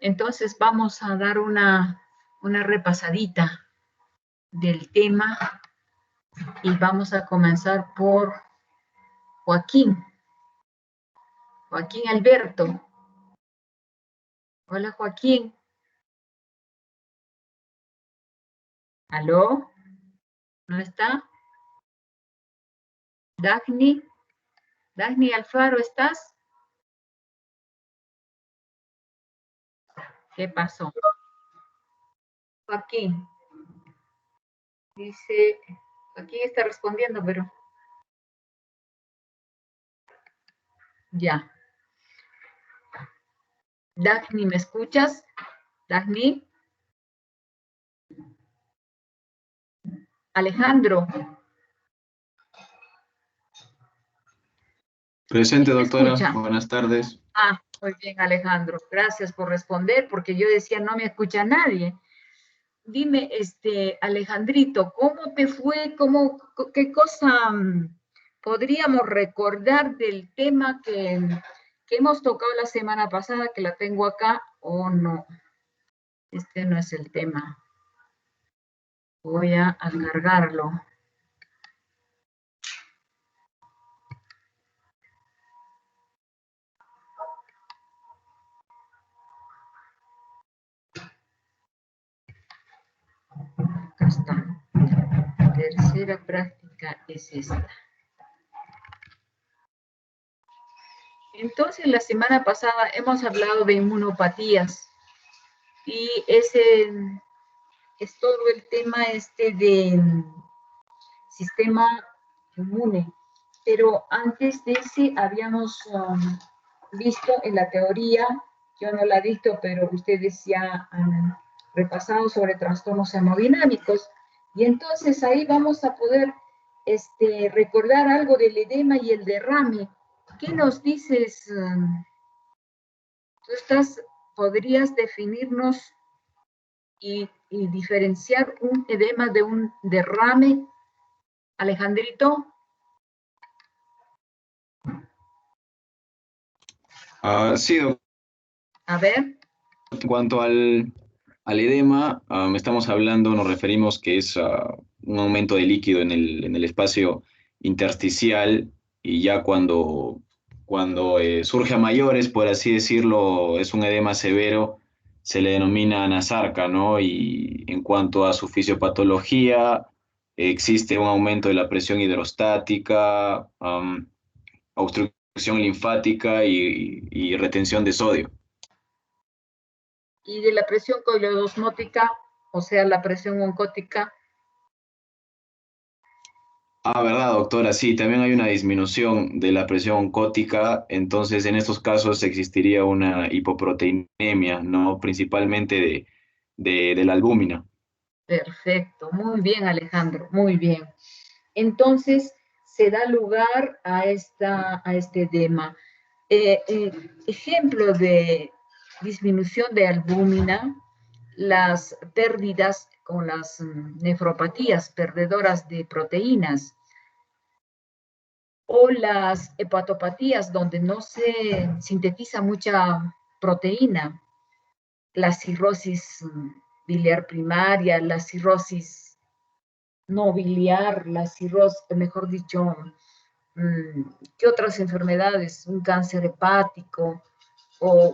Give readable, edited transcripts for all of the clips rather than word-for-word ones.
Entonces vamos a dar una repasadita del tema y vamos a comenzar por Joaquín. Joaquín Alberto. Hola, Joaquín. ¿Aló? ¿No está? Dagny. Dagny Alfaro, ¿estás? ¿Qué pasó? Joaquín. Dice, Joaquín está respondiendo, pero ya. Dagny, ¿me escuchas? Dagny. Alejandro. Presente, ¿Me doctora. escucha? Buenas tardes. Ah, muy bien, Alejandro. Gracias por responder, porque yo decía, no me escucha nadie. Dime, Alejandrito, ¿cómo te fue? ¿Qué cosa podríamos recordar del tema que hemos tocado la semana pasada, que la tengo acá, o no? Este no es el tema. Voy a cargarlo. Acá está. Tercera práctica es esta. Entonces, la semana pasada hemos hablado de inmunopatías y ese es todo el tema de sistema inmune. Pero antes de ese habíamos visto en la teoría, yo no la he visto, pero ustedes ya han repasado sobre trastornos hemodinámicos, y entonces ahí vamos a poder recordar algo del edema y el derrame. ¿Qué nos dices? ¿Podrías definirnos y diferenciar un edema de un derrame, Alejandrito? Sí, doctor. A ver. En cuanto al edema, estamos hablando, nos referimos que es un aumento de líquido en el espacio intersticial y ya cuando surge a mayores, por así decirlo, es un edema severo, se le denomina anasarca, ¿no? Y en cuanto a su fisiopatología, existe un aumento de la presión hidrostática, obstrucción linfática y retención de sodio. Y de la presión coleodosmótica, o sea, la presión oncótica. Verdad, doctora, sí, también hay una disminución de la presión oncótica, entonces en estos casos existiría una hipoproteinemia, ¿no? Principalmente de la albúmina. Perfecto, muy bien, Alejandro, muy bien. Entonces, se da lugar a este edema. Ejemplo de disminución de albúmina, las pérdidas con las nefropatías perdedoras de proteínas o las hepatopatías donde no se sintetiza mucha proteína, la cirrosis biliar primaria, la cirrosis no biliar, la cirrosis, mejor dicho, ¿qué otras enfermedades? Un cáncer hepático o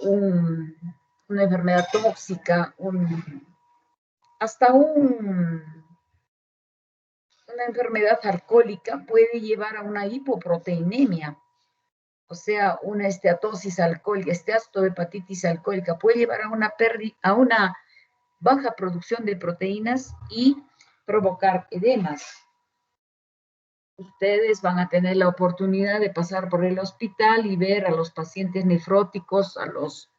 una enfermedad tóxica, hasta una enfermedad alcohólica puede llevar a una hipoproteinemia, o sea, una esteatosis alcohólica, esteatohepatitis alcohólica, puede llevar a una baja producción de proteínas y provocar edemas. Ustedes van a tener la oportunidad de pasar por el hospital y ver a los pacientes nefróticos, a los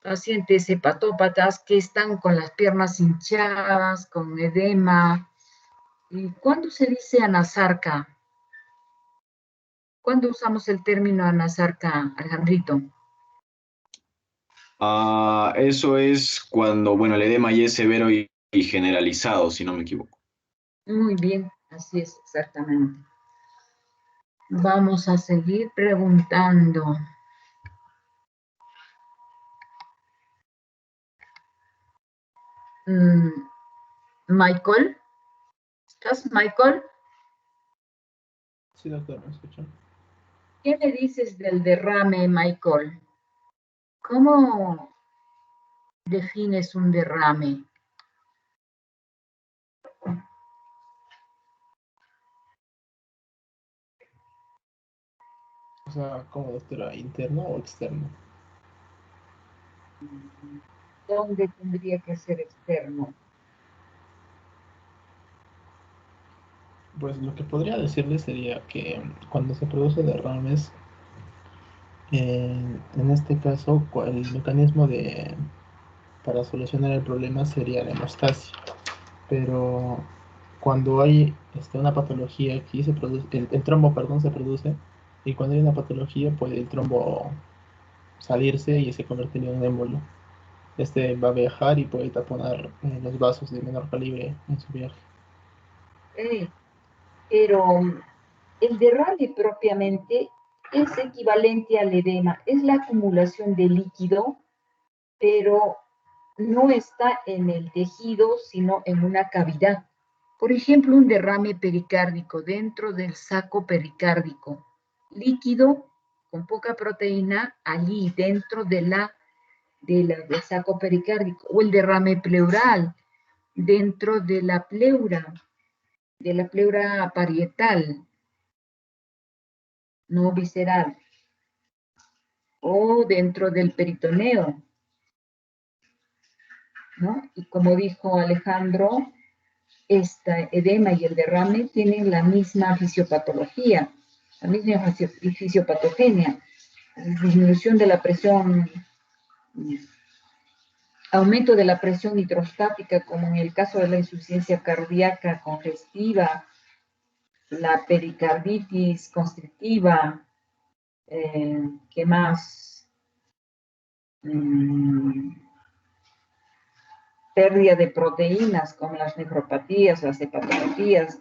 pacientes hepatópatas que están con las piernas hinchadas, con edema. ¿Y cuándo se dice anasarca? ¿Cuándo usamos el término anasarca, Alejandrito? Eso es cuando, bueno, el edema ya es severo y generalizado, si no me equivoco. Muy bien, así es exactamente. Vamos a seguir preguntando. Michael, ¿estás, Michael? Sí, doctor, me escuchan. ¿Qué me dices del derrame, Michael? ¿Cómo defines un derrame? O sea, ¿como doctora, interno o externo? ¿Dónde tendría que ser externo? Pues lo que podría decirle sería que cuando se produce derrames, en este caso, el mecanismo para solucionar el problema sería la hemostasia. Pero cuando hay una patología aquí, se produce, el trombo, perdón, se produce, y cuando hay una patología, puede el trombo salirse y se convertir en un émbolo. Este va a viajar y puede taponar los vasos de menor calibre en su viaje. Pero el derrame propiamente es equivalente al edema, es la acumulación de líquido, pero no está en el tejido, sino en una cavidad. Por ejemplo, un derrame pericárdico dentro del saco pericárdico, líquido con poca proteína allí dentro del saco pericárdico, o el derrame pleural dentro de la pleura parietal, no visceral, o dentro del peritoneo, ¿no? Y como dijo Alejandro, esta edema y el derrame tienen la misma fisiopatología, la misma fisiopatogenia, disminución de la presión, aumento de la presión hidrostática, como en el caso de la insuficiencia cardíaca congestiva, la pericarditis constrictiva, ¿qué más? Pérdida de proteínas como las nefropatías, las hepatopatías.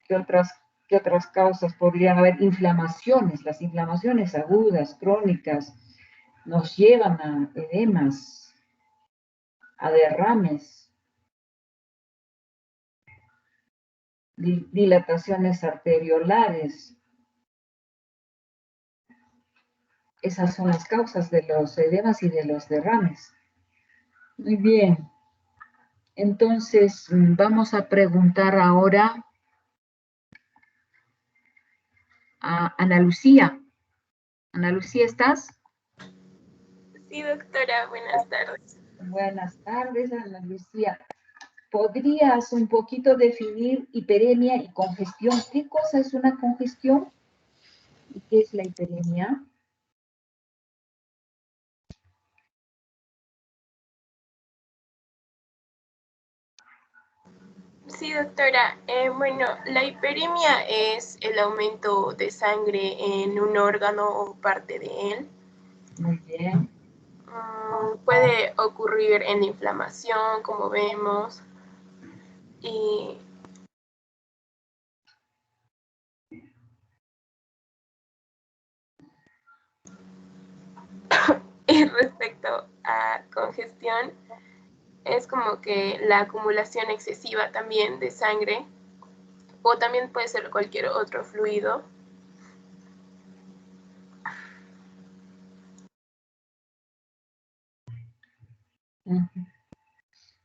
¿Qué otras causas podrían haber? Inflamaciones, las inflamaciones agudas, crónicas, nos llevan a edemas, a derrames, dilataciones arteriolares. Esas son las causas de los edemas y de los derrames. Muy bien. Entonces, vamos a preguntar ahora a Ana Lucía. Ana Lucía, ¿estás? Sí, doctora, buenas tardes. Buenas tardes, Ana Lucía. ¿Podrías un poquito definir hiperemia y congestión? ¿Qué cosa es una congestión y qué es la hiperemia? Sí, doctora. Bueno, la hiperemia es el aumento de sangre en un órgano o parte de él. Muy bien. Puede ocurrir en la inflamación, como vemos, y respecto a congestión, es como que la acumulación excesiva también de sangre, o también puede ser cualquier otro fluido.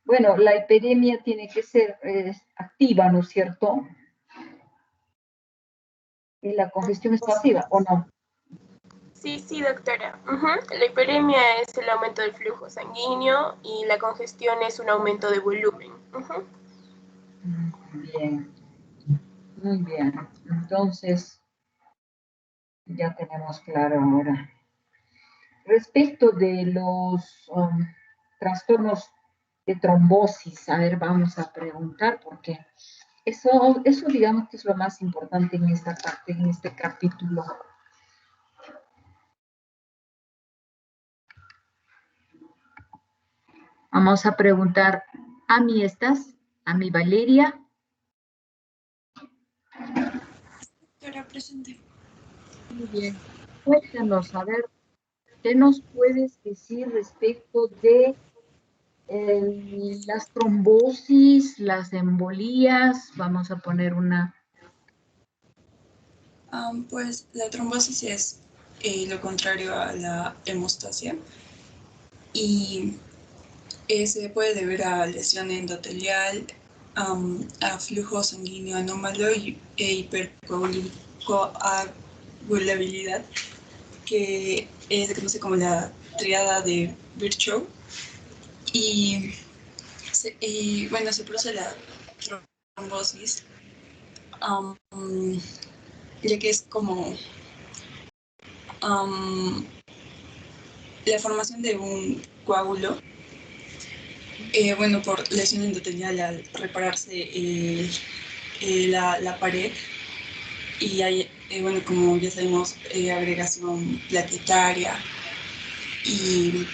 Bueno, la hiperemia tiene que ser activa, ¿no es cierto? ¿Y la congestión es pasiva o no? Sí, doctora. La hiperemia es el aumento del flujo sanguíneo y la congestión es un aumento de volumen. Bien, muy bien. Entonces, ya tenemos claro ahora. Respecto de los trastornos de trombosis, a ver, vamos a preguntar porque eso digamos que es lo más importante en esta parte, en este capítulo. Vamos a preguntar a mí estas, a mi Valeria. Doctora, presente. Muy bien. Cuéntanos, a ver, ¿qué nos puedes decir respecto de las trombosis, las embolías? Vamos a poner una. Pues la trombosis es lo contrario a la hemostasia y se puede deber a lesión endotelial, a flujo sanguíneo anómalo e hipercoagulabilidad, que se conoce como la triada de Virchow. Y bueno, se produce la trombosis, ya que es como la formación de un coágulo, bueno, por lesión endotelial al repararse la pared, y hay, bueno, como ya sabemos, agregación plaquetaria y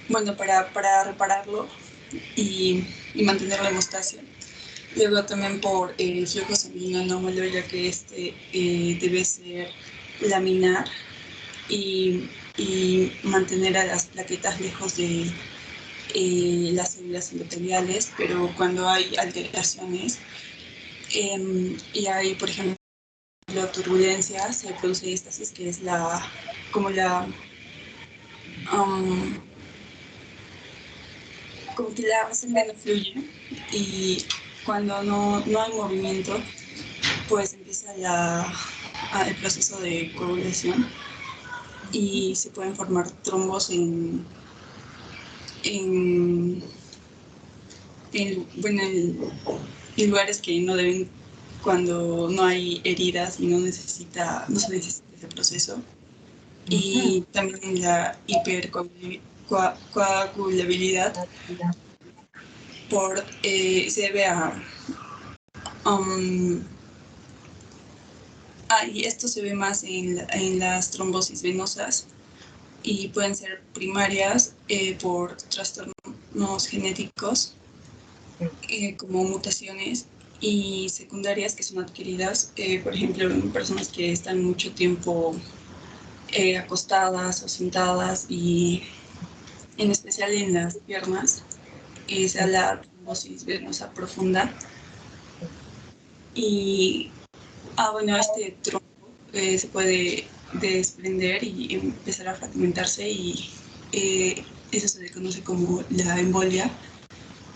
bueno, para repararlo y mantener la hemostasia. Luego también por flujo sanguíneo anómalo, ya que este debe ser laminar y mantener a las plaquetas lejos de las células endoteliales, pero cuando hay alteraciones y hay, por ejemplo, turbulencia, se produce éstasis, que es como que la sangre no fluye, y cuando no hay movimiento, pues empieza el proceso de coagulación y se pueden formar trombos bueno, en lugares que no deben, cuando no hay heridas y no se necesita ese proceso. Y también la hipercoagulabilidad se debe a y esto se ve más en las trombosis venosas, y pueden ser primarias por trastornos genéticos como mutaciones, y secundarias que son adquiridas, por ejemplo, en personas que están mucho tiempo acostadas o sentadas, y en especial en las piernas, sea la trombosis venosa profunda. Y bueno, este trombo se puede desprender y empezar a fragmentarse, y eso se le conoce como la embolia,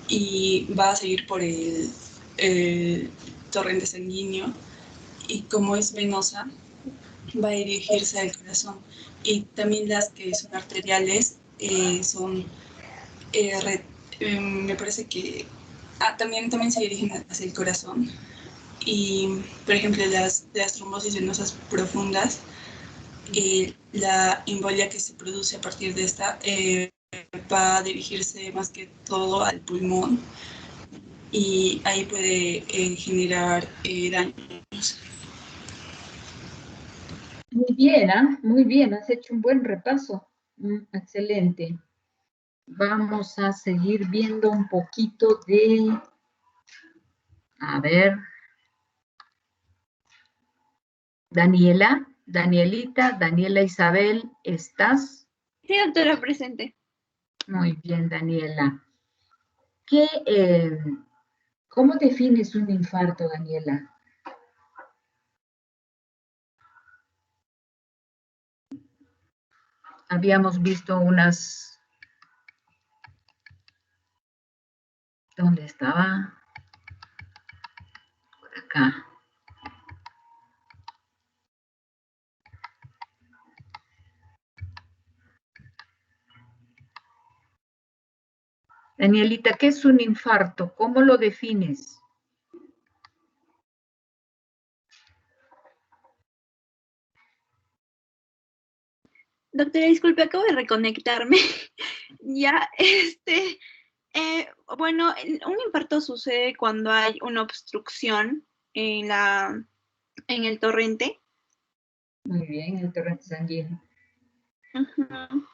y va a seguir por el torrente sanguíneo, y como es venosa, va a dirigirse al corazón. Y también las que son arteriales son, me parece que también se dirigen hacia el corazón. Y, por ejemplo, las trombosis venosas profundas, la embolia que se produce a partir de esta va a dirigirse más que todo al pulmón, y ahí puede generar daños. Muy bien, muy bien, has hecho un buen repaso. Excelente. Vamos a seguir viendo un poquito de, a ver, Daniela Isabel, ¿estás? Sí, doctora, presente. Muy bien, Daniela. ¿Cómo defines un infarto, Daniela? Habíamos visto unas... ¿Dónde estaba? Por acá. Danielita, ¿qué es un infarto? ¿Cómo lo defines? Doctora, disculpe, acabo de reconectarme. Ya, bueno, un infarto sucede cuando hay una obstrucción en el torrente. Muy bien, el torrente sanguíneo. Uh-huh.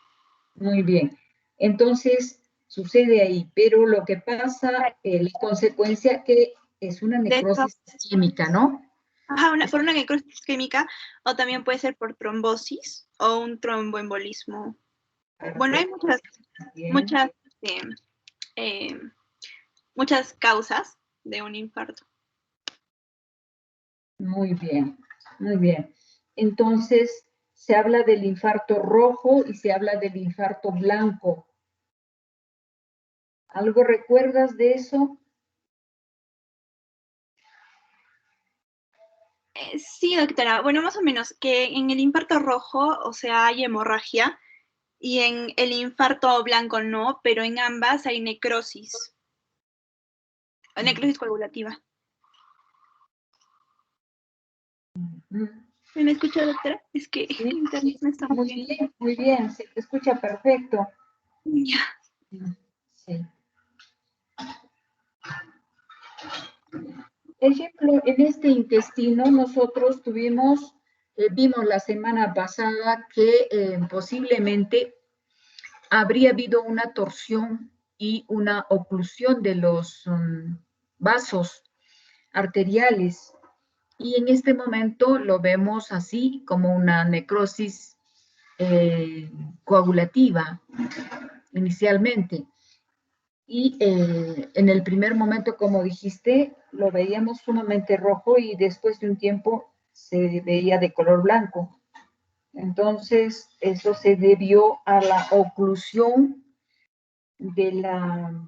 Muy bien. Entonces, sucede ahí, pero lo que pasa, la consecuencia que es una necrosis química, ¿no? Ajá, por una necrosis isquémica, o también puede ser por trombosis o un tromboembolismo. Bueno, hay Bien. muchas causas de un infarto. Muy bien, muy bien. Entonces, se habla del infarto rojo y se habla del infarto blanco. ¿Algo recuerdas de eso? Sí, doctora. Bueno, más o menos, que en el infarto rojo, o sea, hay hemorragia, y en el infarto blanco no, pero en ambas hay necrosis. Necrosis coagulativa. ¿Me escucha, doctora? Es que Sí, internet no está muy bien. muy bien, se te escucha perfecto. Ya. Sí. Ejemplo, en este intestino nosotros vimos la semana pasada que posiblemente habría habido una torsión y una oclusión de los vasos arteriales. Y en este momento lo vemos así como una necrosis coagulativa inicialmente. Y en el primer momento, como dijiste, lo veíamos sumamente rojo y después de un tiempo se veía de color blanco. Entonces, eso se debió a la oclusión de la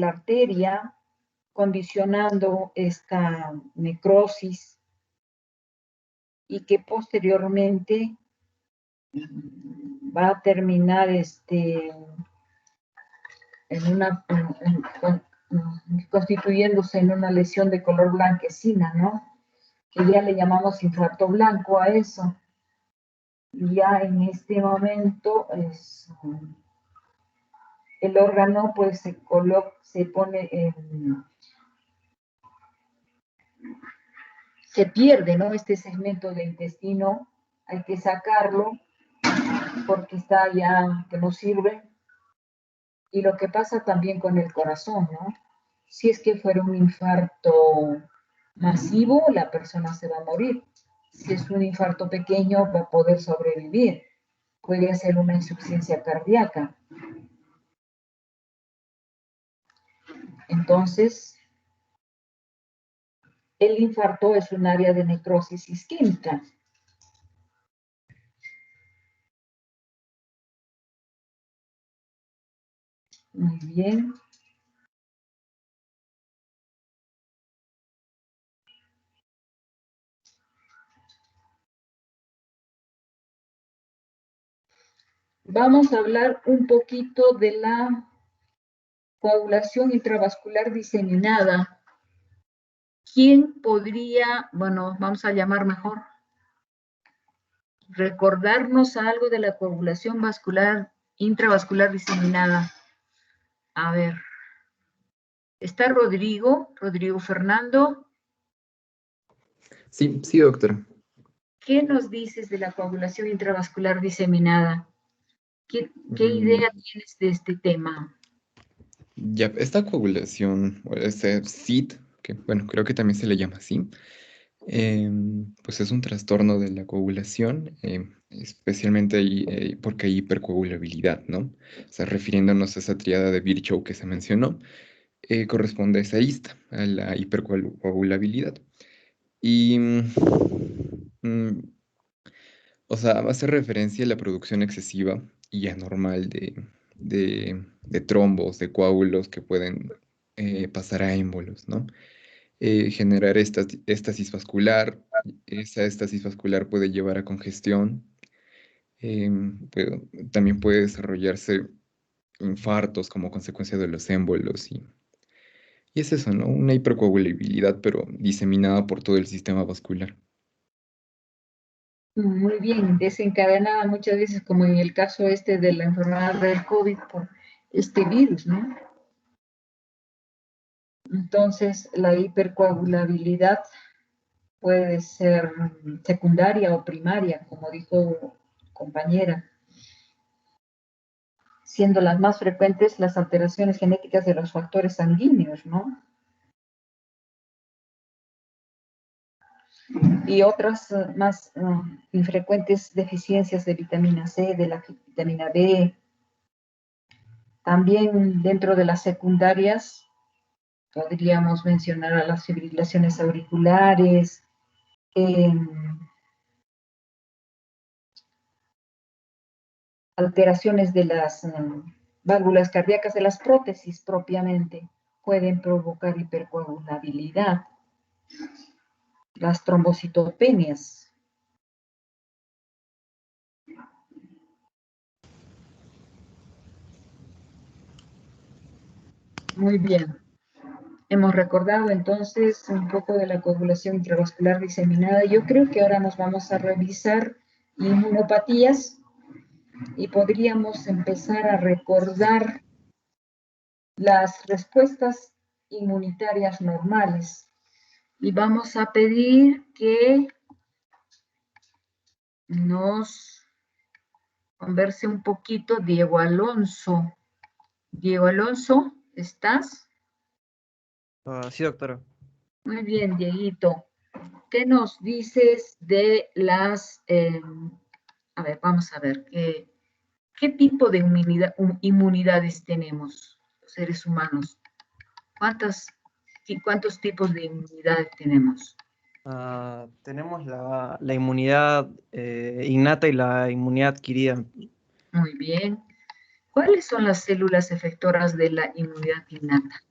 arteria, condicionando esta necrosis y que posteriormente va a terminar constituyéndose en una lesión de color blanquecina, ¿no? Que ya le llamamos infarto blanco a eso. Y ya en este momento el órgano pues se pone se pierde, ¿no? Este segmento de intestino, hay que sacarlo porque está ya que no sirve. Y lo que pasa también con el corazón, ¿no? Si es que fuera un infarto masivo, la persona se va a morir. Si es un infarto pequeño, va a poder sobrevivir. Puede ser una insuficiencia cardíaca. Entonces, el infarto es un área de necrosis isquémica. Muy bien. Vamos a hablar un poquito de la coagulación intravascular diseminada. ¿Quién podría, bueno, vamos a llamar mejor, recordarnos algo de la coagulación intravascular diseminada? A ver, está Rodrigo Fernando. Sí, sí, doctora. ¿Qué nos dices de la coagulación intravascular diseminada? ¿Qué idea tienes de este tema? Ya, esta coagulación, o este CID, que bueno, creo que también se le llama así, pues es un trastorno de la coagulación, especialmente porque hay hipercoagulabilidad, ¿no? O sea, refiriéndonos a esa triada de Virchow que se mencionó, corresponde a esa ista, a la hipercoagulabilidad. Y, o sea, hace referencia a la producción excesiva y anormal de trombos, de coágulos que pueden pasar a émbolos, ¿no? Generar estasis vascular. Esa estasis vascular puede llevar a congestión. También puede desarrollarse infartos como consecuencia de los émbolos. Y es eso, ¿no? Una hipercoagulabilidad, pero diseminada por todo el sistema vascular. Muy bien, desencadenada muchas veces, como en el caso de la enfermedad del COVID por este virus, ¿no? Entonces, la hipercoagulabilidad puede ser secundaria o primaria, como dijo compañera, siendo las más frecuentes las alteraciones genéticas de los factores sanguíneos, ¿no? y otras más infrecuentes deficiencias de vitamina C, de la vitamina B. También dentro de las secundarias podríamos mencionar a las fibrilaciones auriculares, alteraciones de las válvulas cardíacas, de las prótesis propiamente, pueden provocar hipercoagulabilidad, las trombocitopenias. Muy bien. Hemos recordado entonces un poco de la coagulación intravascular diseminada. Yo creo que ahora nos vamos a revisar inmunopatías y podríamos empezar a recordar las respuestas inmunitarias normales. Y vamos a pedir que nos converse un poquito Diego Alonso. Diego Alonso, ¿estás? Sí, doctora. Muy bien, Dieguito. ¿Qué nos dices de las... a ver, vamos a ver, ¿qué tipo de inmunidades tenemos los seres humanos? ¿Cuántos tipos de inmunidades tenemos? Tenemos la inmunidad innata y la inmunidad adquirida. Muy bien. ¿Cuáles son las células efectoras de la inmunidad innata?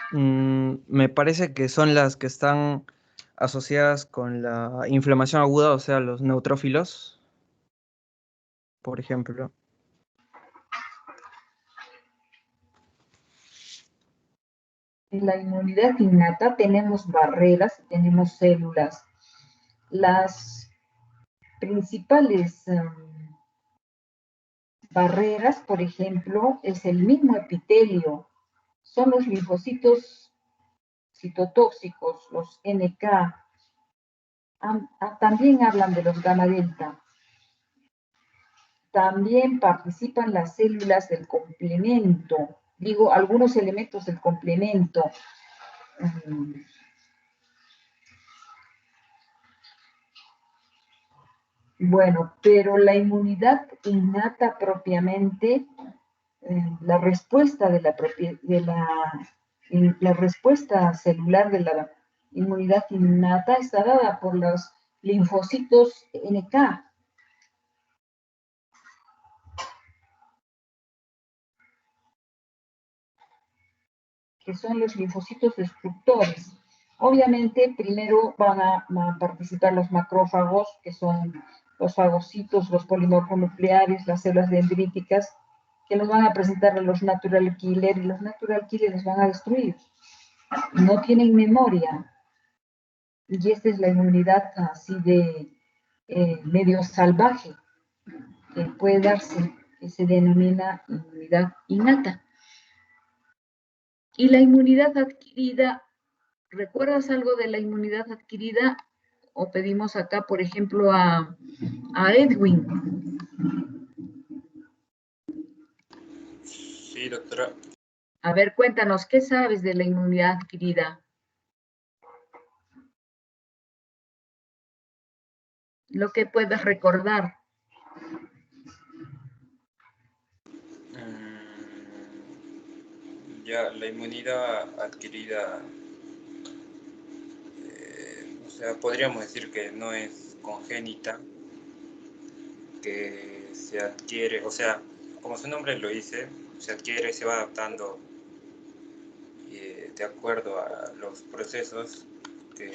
Me parece que son las que están asociadas con la inflamación aguda, o sea, los neutrófilos, por ejemplo. En la inmunidad innata tenemos barreras, tenemos células. Las principales barreras, por ejemplo, es el mismo epitelio. Son los linfocitos citotóxicos, los NK. También hablan de los gamma delta. También participan las células del complemento. Digo, algunos elementos del complemento. Bueno, pero la inmunidad innata propiamente, la respuesta de la respuesta celular de la inmunidad innata está dada por los linfocitos NK. Que son los linfocitos destructores. Obviamente, primero van a participar los macrófagos, que son los fagocitos, los polimorfonucleares, las células dendríticas, que nos van a presentar a los natural killer, y los natural killer los van a destruir. No tienen memoria. Y esta es la inmunidad así de medio salvaje, que puede darse, que se denomina inmunidad innata. Y la inmunidad adquirida, ¿recuerdas algo de la inmunidad adquirida? O pedimos acá, por ejemplo, a Edwin. Sí, doctora. A ver, cuéntanos, ¿qué sabes de la inmunidad adquirida? Lo que puedas recordar. Ya, la inmunidad adquirida, o sea, podríamos decir que no es congénita, que se adquiere, o sea, como su nombre lo dice, se adquiere y se va adaptando de acuerdo a los procesos que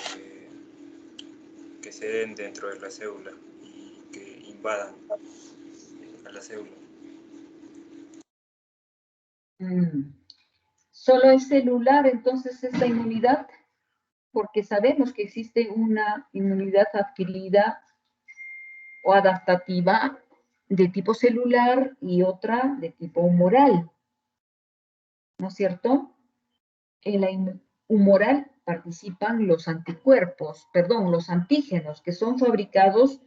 se den dentro de la célula y que invadan a la célula. Solo es celular, entonces, esta inmunidad, porque sabemos que existe una inmunidad adquirida o adaptativa de tipo celular y otra de tipo humoral, ¿no es cierto? En la humoral participan los anticuerpos, perdón, los antígenos, que son fabricados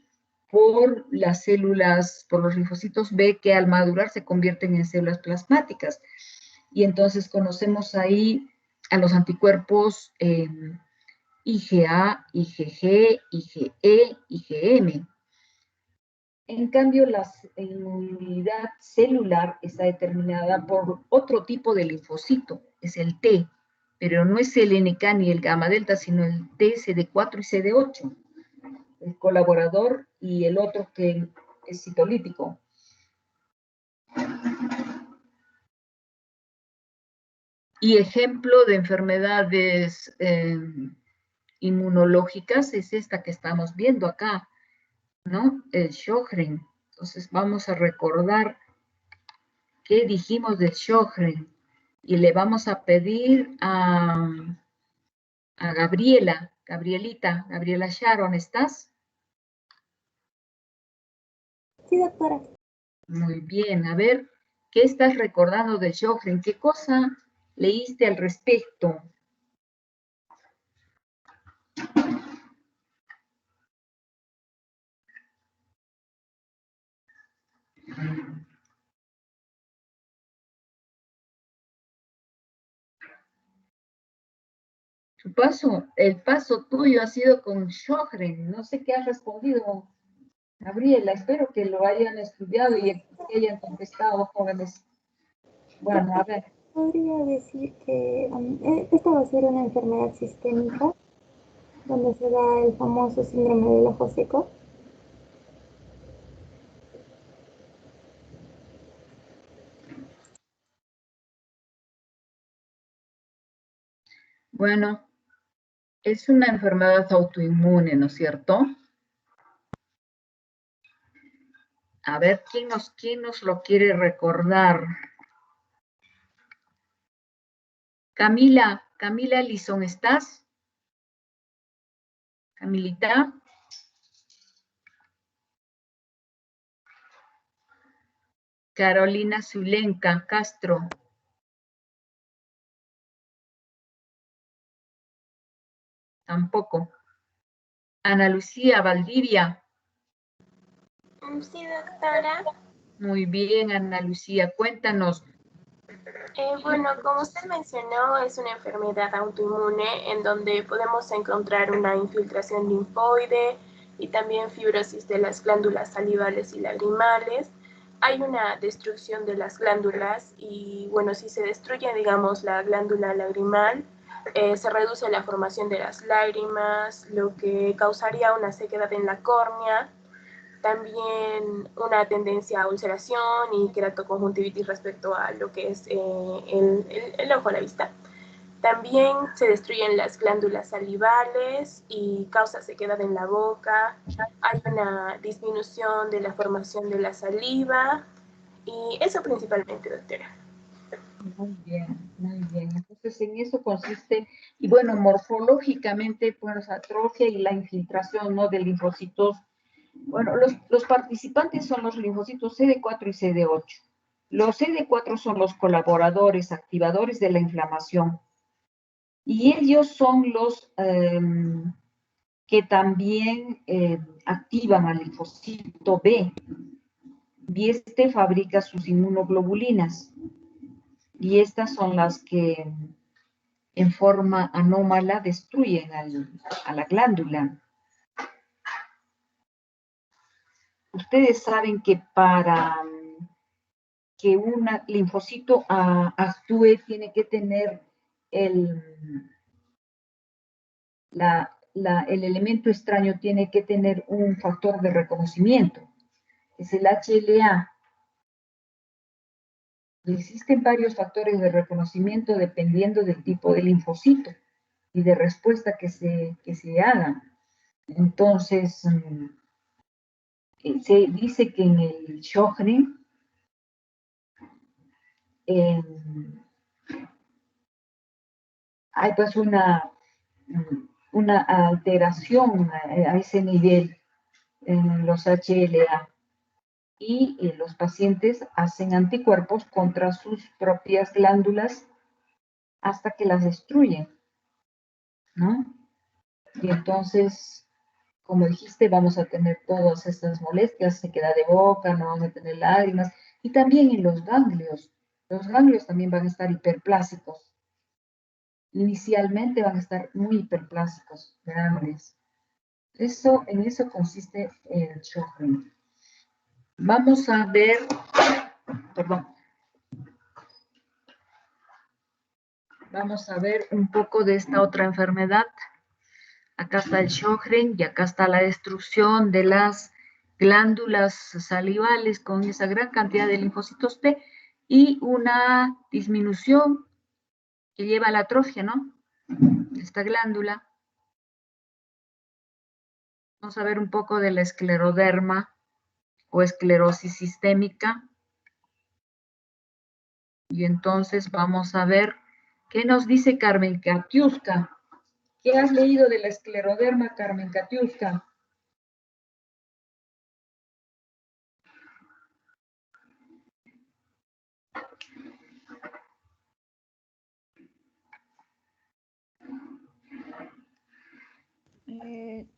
por las células, por los linfocitos B, que al madurar se convierten en células plasmáticas. Y entonces conocemos ahí a los anticuerpos IgA, IgG, IgE, IgM. En cambio, la inmunidad celular está determinada por otro tipo de linfocito, es el T, pero no es el NK ni el gamma delta, sino el T, CD4 y CD8, el colaborador y el otro que es citolítico. Y ejemplo de enfermedades inmunológicas es esta que estamos viendo acá, ¿no? El Sjögren. Entonces vamos a recordar qué dijimos de Sjögren y le vamos a pedir a Gabriela Sharon, ¿estás? Sí, doctora. Muy bien, a ver, ¿qué estás recordando de Sjögren? ¿Qué cosa leíste al respecto? El paso tuyo ha sido con Sjögren. No sé qué has respondido, Gabriela. Espero que lo hayan estudiado y que hayan contestado, jóvenes. Bueno, a ver. Podría decir que esta va a ser una enfermedad sistémica, donde se da el famoso síndrome del ojo seco. Bueno, es una enfermedad autoinmune, ¿no es cierto? A ver, ¿quién nos lo quiere recordar? Camila Lison, ¿estás? Camilita. Carolina Zulenca Castro. Tampoco. Ana Lucía Valdivia. Sí, doctora. Muy bien, Ana Lucía, cuéntanos. Bueno, como usted mencionó, es una enfermedad autoinmune en donde podemos encontrar una infiltración linfoide y también fibrosis de las glándulas salivales y lagrimales. Hay una destrucción de las glándulas y, bueno, si se destruye, digamos, la glándula lagrimal, se reduce la formación de las lágrimas, lo que causaría una sequedad en la córnea, también una tendencia a ulceración y queratoconjuntivitis respecto a lo que es el ojo, la vista. También se destruyen las glándulas salivales y causa sequedad en la boca. Hay una disminución de la formación de la saliva y eso principalmente, doctora. Muy bien, muy bien. Entonces, en eso consiste, y bueno, morfológicamente, pues, atrofia y la infiltración, ¿no?, de linfocitos. Bueno, los participantes son los linfocitos CD4 y CD8. Los CD4 son los colaboradores, activadores de la inflamación. Y ellos son los que también activan al linfocito B. Y este fabrica sus inmunoglobulinas. Y estas son las que en forma anómala destruyen a la glándula. Ustedes saben que para que un linfocito actúe tiene que tener el elemento extraño, tiene que tener un factor de reconocimiento, es el HLA. Existen varios factores de reconocimiento dependiendo del tipo de linfocito y de respuesta que se haga. Entonces, se dice que en el Sjögren hay pues una alteración a ese nivel en los HLA y los pacientes hacen anticuerpos contra sus propias glándulas hasta que las destruyen, ¿no? Y entonces, como dijiste, vamos a tener todas estas molestias, sequedad de boca, no vamos a tener lágrimas, y también en los ganglios también van a estar hiperplásicos. inicialmente van a estar muy hiperplásicos, grandes. En eso consiste el Sjögren. Vamos a ver, perdón. Vamos a ver un poco de esta otra enfermedad. Acá está el Sjögren y acá está la destrucción de las glándulas salivales con esa gran cantidad de linfocitos T y una disminución que lleva a la atrofia, ¿no? De esta glándula. Vamos a ver un poco de la escleroderma o esclerosis sistémica. Y entonces vamos a ver qué nos dice Carmen Katiuska. ¿Qué has leído de la escleroderma, Carmen Katiuska?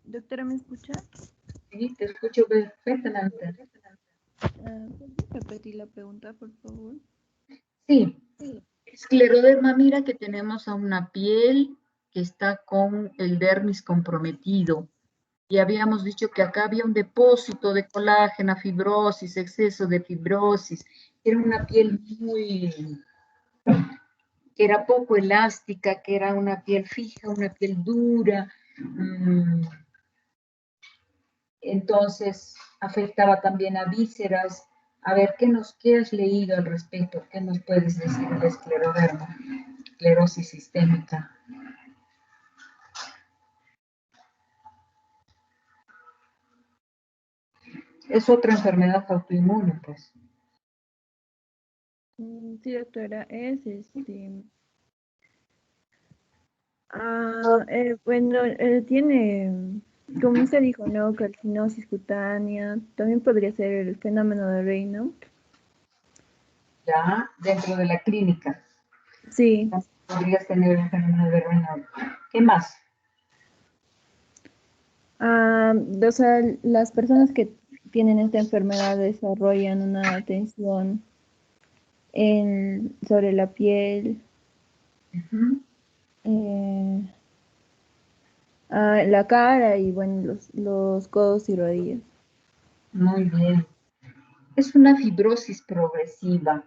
Doctora, ¿me escucha? Sí, te escucho perfectamente. ¿Puedes repetir la pregunta, por favor? Sí. Escleroderma, mira que tenemos a una piel que está con el dermis comprometido. Y habíamos dicho que acá había un depósito de colágeno, fibrosis, exceso de fibrosis. Era una piel que era poco elástica, que era una piel fija, una piel dura. Entonces afectaba también a vísceras. A ver, ¿qué has leído al respecto? ¿Qué nos puedes decir de la escleroderma? Esclerosis sistémica. Es otra enfermedad autoinmune, pues. Sí, doctora, bueno, tiene, como usted dijo, ¿no? Calcinosis cutánea, también podría ser el fenómeno de Raynaud. Ya, dentro de la clínica. Sí. Podrías tener un fenómeno de Raynaud. ¿Qué más? O sea, las personas que tienen esta enfermedad desarrollan una tensión sobre la piel, la cara y bueno, los codos y rodillas. Muy bien. Es una fibrosis progresiva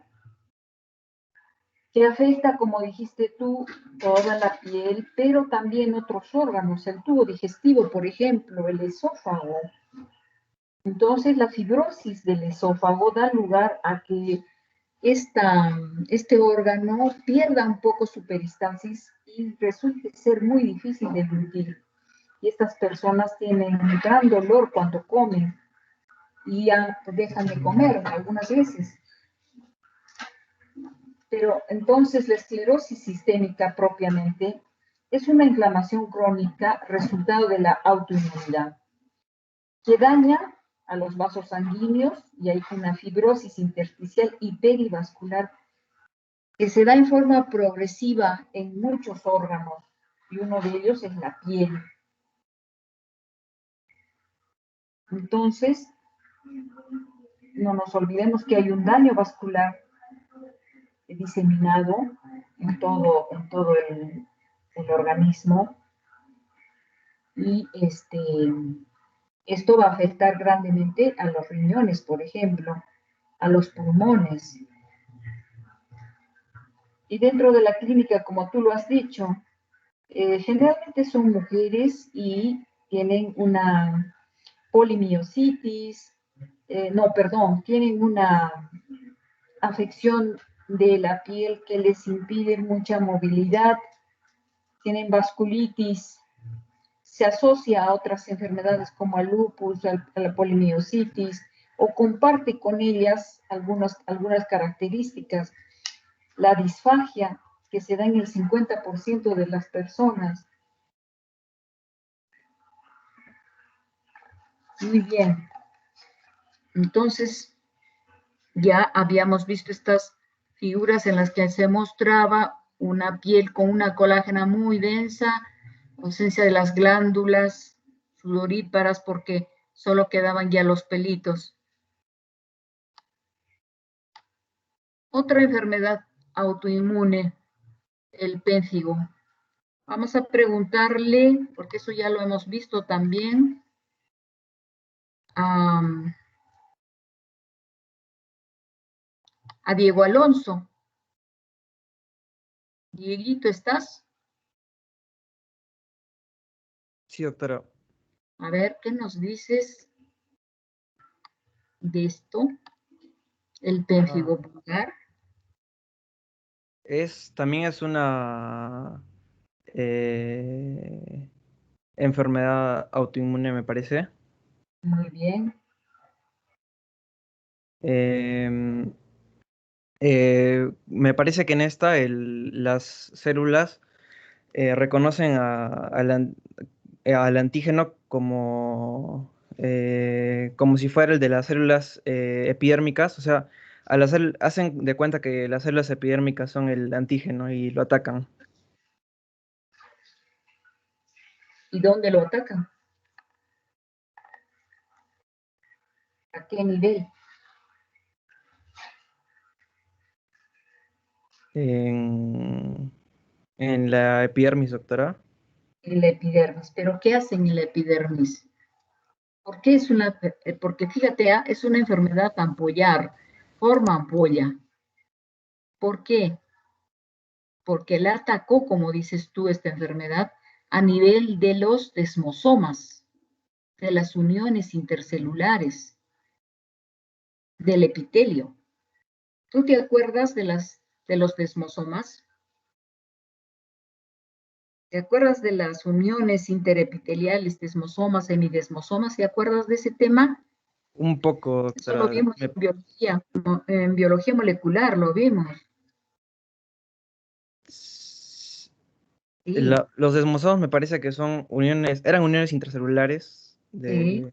que afecta, como dijiste tú, toda la piel, pero también otros órganos, el tubo digestivo, por ejemplo, el esófago. Entonces, la fibrosis del esófago da lugar a que este órgano pierda un poco su peristalsis y resulte ser muy difícil de deglutir. Y estas personas tienen un gran dolor cuando comen y ya dejan de comer algunas veces. Pero entonces la esclerosis sistémica propiamente es una inflamación crónica resultado de la autoinmunidad que daña a los vasos sanguíneos y hay una fibrosis intersticial y perivascular que se da en forma progresiva en muchos órganos y uno de ellos es la piel. Entonces, no nos olvidemos que hay un daño vascular diseminado en todo el organismo y esto va a afectar grandemente a los riñones, por ejemplo, a los pulmones. Y dentro de la clínica, como tú lo has dicho, generalmente son mujeres y tienen una polimiositis, tienen una afección de la piel que les impide mucha movilidad, tienen vasculitis, se asocia a otras enfermedades como al lupus, a la polimiositis, o comparte con ellas algunas características. La disfagia, que se da en el 50% de las personas. Muy bien. Entonces, ya habíamos visto estas figuras en las que se mostraba una piel con una colágena muy densa, ausencia de las glándulas sudoríparas porque solo quedaban ya los pelitos. Otra enfermedad autoinmune, el pénfigo. Vamos a preguntarle, porque eso ya lo hemos visto también, a Diego Alonso. Dieguito, ¿estás? Sí, doctora. A ver, ¿qué nos dices de esto? El pénfigo vulgar. También es una enfermedad autoinmune, me parece. Muy bien. Me parece que en esta las células reconocen al antígeno como si fuera el de las células epidérmicas, o sea, hacen de cuenta que las células epidérmicas son el antígeno y lo atacan. ¿Y dónde lo atacan? ¿A qué nivel? En la epidermis, doctora. En la epidermis. ¿Pero qué hacen en la epidermis? ¿Por qué es una? Porque fíjate, es una enfermedad ampollar, forma ampolla. ¿Por qué? Porque la atacó, como dices tú, esta enfermedad, a nivel de los desmosomas, de las uniones intercelulares, del epitelio. ¿Tú te acuerdas de los desmosomas? ¿Te acuerdas de las uniones interepiteliales, desmosomas, semidesmosomas? ¿Te acuerdas de ese tema? Un poco, Eso lo doctora. vimos en biología molecular, lo vimos. Sí, Los desmosomas me parece que eran uniones intracelulares sí.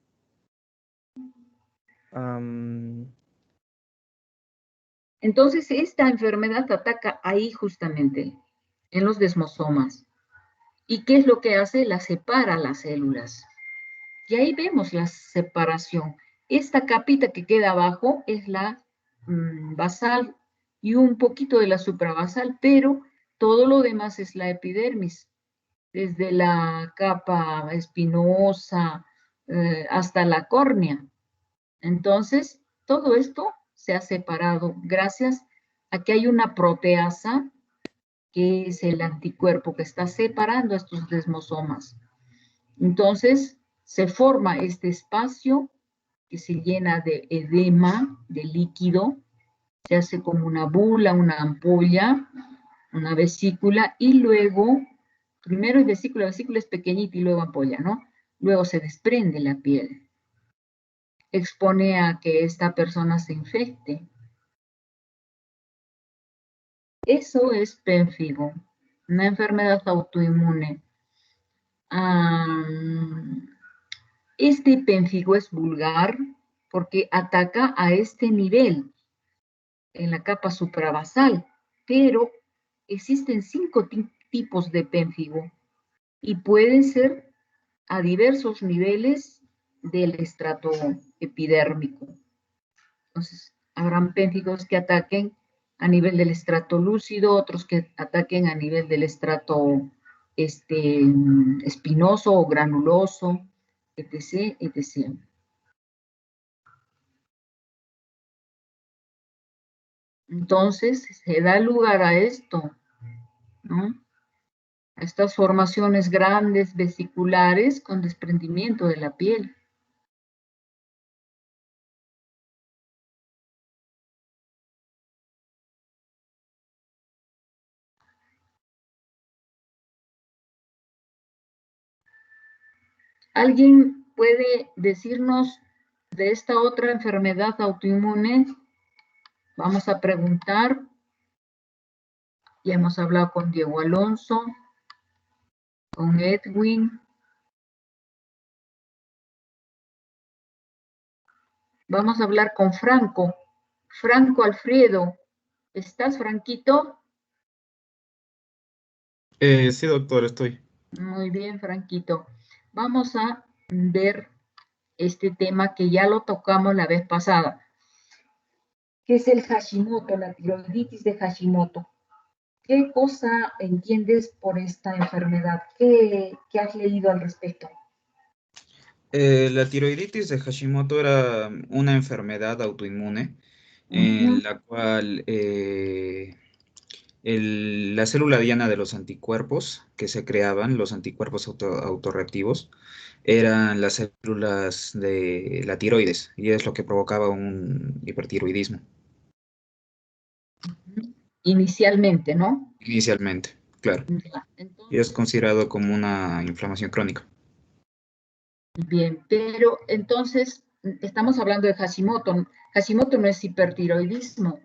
Entonces, esta enfermedad ataca ahí justamente, en los desmosomas. ¿Y qué es lo que hace? La separa las células. Y ahí vemos la separación. Esta capita que queda abajo es la basal y un poquito de la suprabasal, pero todo lo demás es la epidermis, desde la capa espinosa hasta la córnea. Entonces, todo esto se ha separado gracias a que hay una proteasa que es el anticuerpo que está separando estos desmosomas. Entonces, se forma este espacio que se llena de edema, de líquido, se hace como una bula, una ampolla, una vesícula, y luego, primero es vesícula, vesícula es pequeñita y luego ampolla, ¿no? Luego se desprende la piel. Expone a que esta persona se infecte. Eso es pénfigo, una enfermedad autoinmune. Este pénfigo es vulgar porque ataca a este nivel, en la capa suprabasal, pero existen 5 tipos de pénfigo y pueden ser a diversos niveles del estrato epidérmico. Entonces, habrán pénfigos que ataquen a nivel del estrato lúcido, otros que ataquen a nivel del estrato espinoso o granuloso, etc., etc. Entonces, se da lugar a esto, ¿no? A estas formaciones grandes vesiculares con desprendimiento de la piel. ¿Alguien puede decirnos de esta otra enfermedad autoinmune? Vamos a preguntar. Ya hemos hablado con Diego Alonso, con Edwin. Vamos a hablar con Franco. Franco Alfredo. ¿Estás, Franquito? Sí, doctor, estoy. Muy bien, Franquito. Vamos a ver este tema que ya lo tocamos la vez pasada, que es el Hashimoto, la tiroiditis de Hashimoto, ¿Qué cosa entiendes por esta enfermedad? ¿Qué has leído al respecto? La tiroiditis de Hashimoto era una enfermedad autoinmune en la cual la célula diana de los anticuerpos que se creaban, los anticuerpos autorreactivos, eran las células de la tiroides y es lo que provocaba un hipertiroidismo. Inicialmente, ¿no? Inicialmente, claro. Y es considerado como una inflamación crónica. Bien, pero entonces estamos hablando de Hashimoto. Hashimoto no es hipertiroidismo.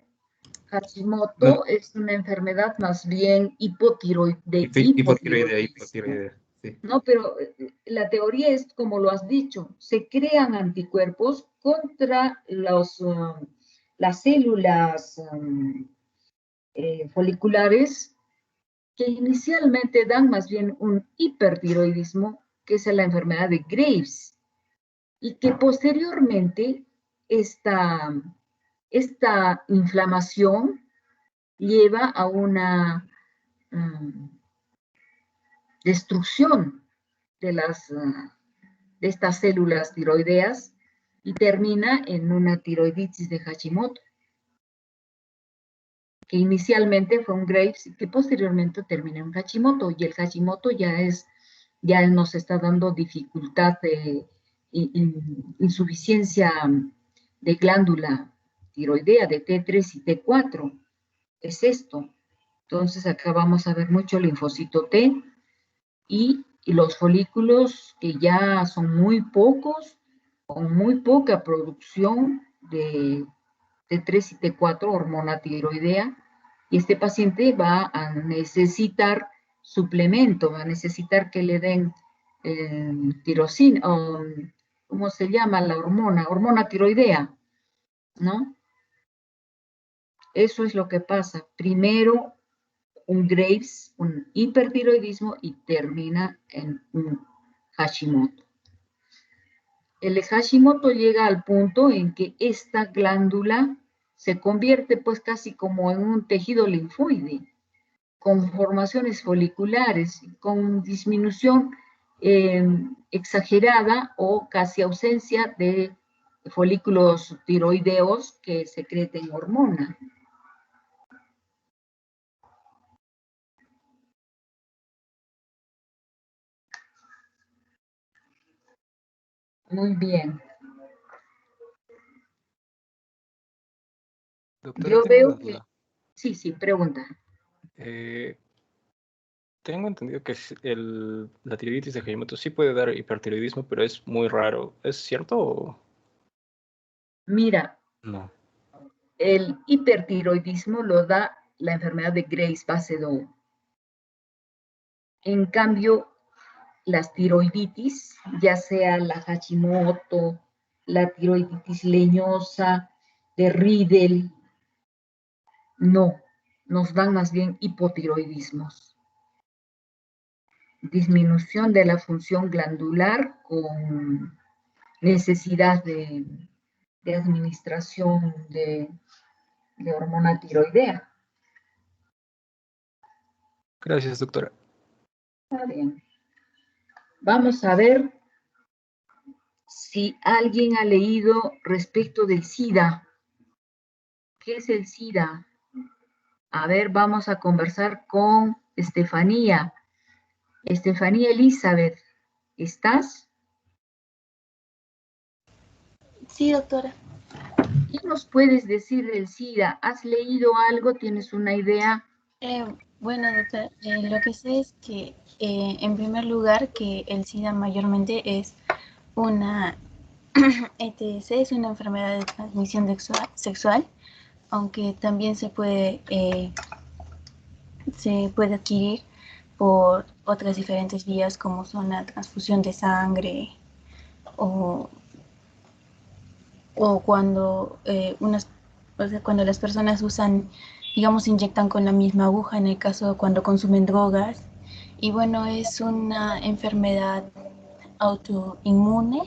Hashimoto es una enfermedad más bien hipotiroidismo. Hipotiroidea, sí. No, pero la teoría es como lo has dicho, se crean anticuerpos contra las células foliculares que inicialmente dan más bien un hipertiroidismo, que es la enfermedad de Graves, y que posteriormente esta inflamación lleva a una destrucción de estas células tiroideas y termina en una tiroiditis de Hashimoto, que inicialmente fue un Graves y que posteriormente termina en Hashimoto, y el Hashimoto ya nos está dando dificultad de insuficiencia de glándula tiroidea de T3 y T4, es esto. Entonces acá vamos a ver mucho linfocito T y los folículos que ya son muy pocos, con muy poca producción de T3 y T4, hormona tiroidea, y este paciente va a necesitar suplemento, va a necesitar que le den tirosina, ¿cómo se llama la hormona? Hormona tiroidea, ¿no? Eso es lo que pasa. Primero un Graves, un hipertiroidismo y termina en un Hashimoto. El Hashimoto llega al punto en que esta glándula se convierte pues casi como en un tejido linfoide, con formaciones foliculares, con disminución exagerada o casi ausencia de folículos tiroideos que secreten hormona. Muy bien. Doctora, Yo tengo veo una que... duda. Sí, pregunta. Tengo entendido que la tiroiditis de Hashimoto sí puede dar hipertiroidismo, pero es muy raro. ¿Es cierto o Mira, no? el hipertiroidismo lo da la enfermedad de Graves-Basedow. En cambio, las tiroiditis, ya sea la Hashimoto, la tiroiditis leñosa, de Riedel, no, nos dan más bien hipotiroidismos. Disminución de la función glandular con necesidad de administración de hormona tiroidea. Gracias, doctora. Está bien. Vamos a ver si alguien ha leído respecto del SIDA. ¿Qué es el SIDA? A ver, vamos a conversar con Estefanía. Estefanía Elizabeth, ¿estás? Sí, doctora. ¿Qué nos puedes decir del SIDA? ¿Has leído algo? ¿Tienes una idea? Bueno, doctora, lo que sé es que, en primer lugar, que el SIDA mayormente es una ETS, es una enfermedad de transmisión sexual, aunque también se puede adquirir por otras diferentes vías, como son la transfusión de sangre o cuando cuando las personas usan, digamos, inyectan con la misma aguja, en el caso de cuando consumen drogas. Y bueno, es una enfermedad autoinmune.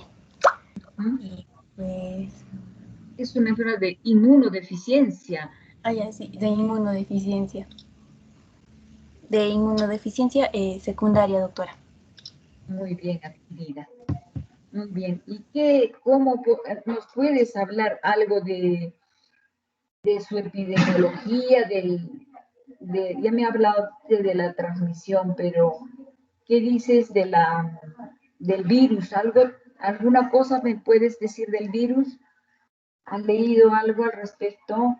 Y pues... Es una enfermedad de inmunodeficiencia. Ah, ya, sí, de inmunodeficiencia. de inmunodeficiencia secundaria, doctora. Muy bien, adquirida. Muy bien. ¿Y cómo nos puedes hablar algo de su epidemiología, ya me ha hablado de la transmisión, pero ¿qué dices del virus? ¿Alguna cosa me puedes decir del virus? ¿Has leído algo al respecto?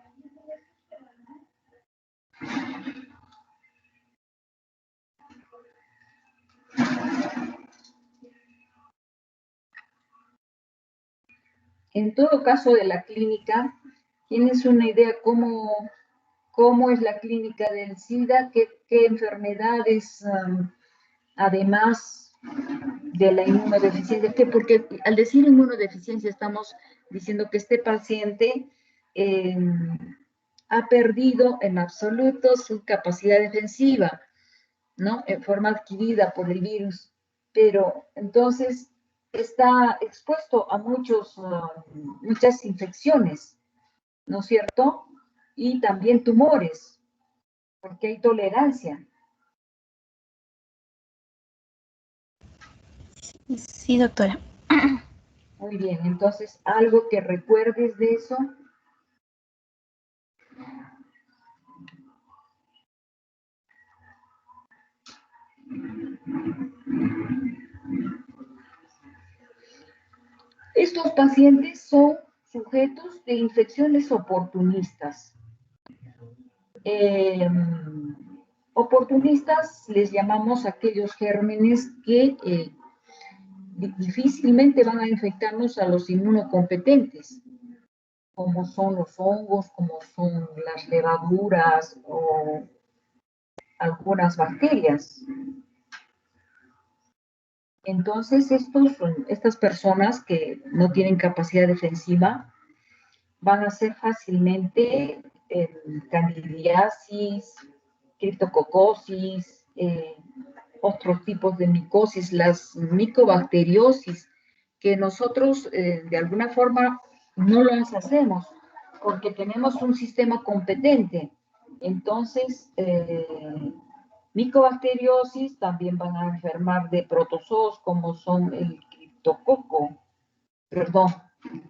En todo caso de la clínica, ¿tienes una idea cómo es la clínica del SIDA? ¿Qué enfermedades, además de la inmunodeficiencia? Porque al decir inmunodeficiencia estamos diciendo que este paciente ha perdido en absoluto su capacidad defensiva, ¿no? En forma adquirida por el virus, pero entonces está expuesto a muchas infecciones, ¿no es cierto? Y también tumores, porque hay tolerancia. Sí, doctora. Muy bien, entonces, ¿algo que recuerdes de eso? Estos pacientes son sujetos de infecciones oportunistas. Oportunistas les llamamos aquellos gérmenes que difícilmente van a infectarnos a los inmunocompetentes, como son los hongos, como son las levaduras o algunas bacterias. Entonces, estas personas que no tienen capacidad defensiva van a ser fácilmente candidiasis, criptococosis, otros tipos de micosis, las micobacteriosis, que nosotros de alguna forma no las hacemos porque tenemos un sistema competente. Entonces, micobacteriosis también van a enfermar de protozoos como son el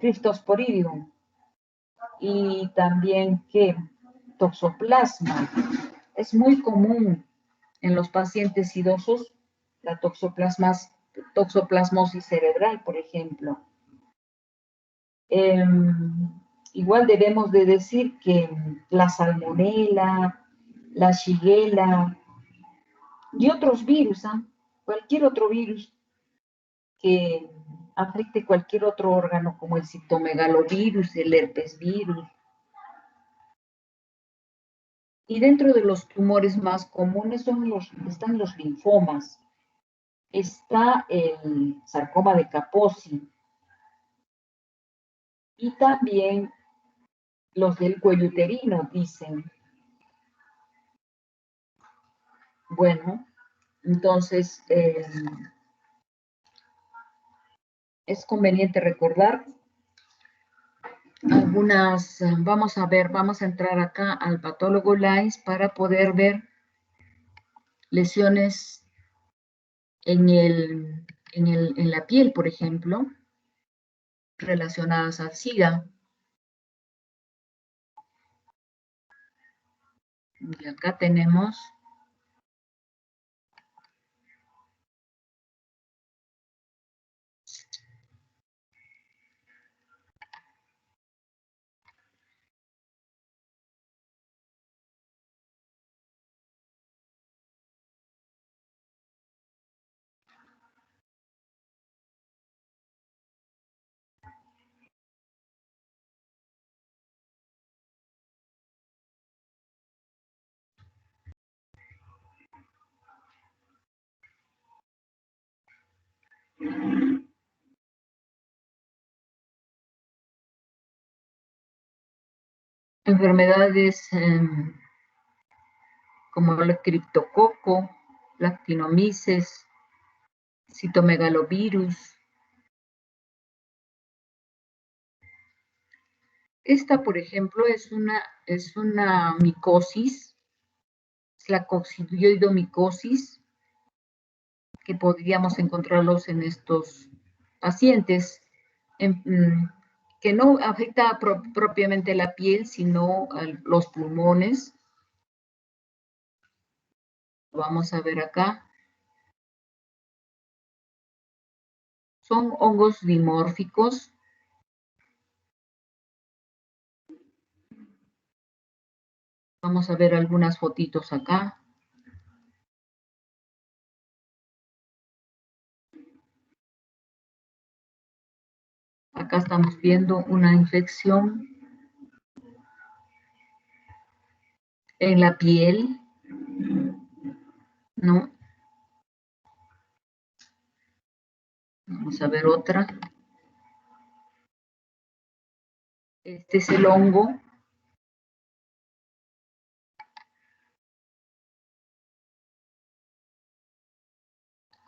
Cryptosporidium, y también toxoplasma. Es muy común en los pacientes idosos la toxoplasmosis cerebral, por ejemplo. Igual debemos de decir que la salmonela, la shigella y otros virus, cualquier otro virus que afecte cualquier otro órgano, como el citomegalovirus, el herpes virus. Y dentro de los tumores más comunes están los linfomas. Está el sarcoma de Kaposi y también los del cuello uterino, dicen. Bueno, entonces es conveniente recordar algunas, vamos a entrar acá al patólogo Lines para poder ver lesiones en la piel, por ejemplo, relacionadas al SIDA. Y acá tenemos enfermedades como el criptococo, la actinomices, citomegalovirus. Esta, por ejemplo, es una micosis es la coccidioidomicosis, que podríamos encontrarlos en estos pacientes, que no afecta propiamente la piel, sino los pulmones. Vamos a ver acá. Son hongos dimórficos. Vamos a ver algunas fotitos acá. Acá estamos viendo una infección en la piel, ¿no? Vamos a ver otra. Este es el hongo.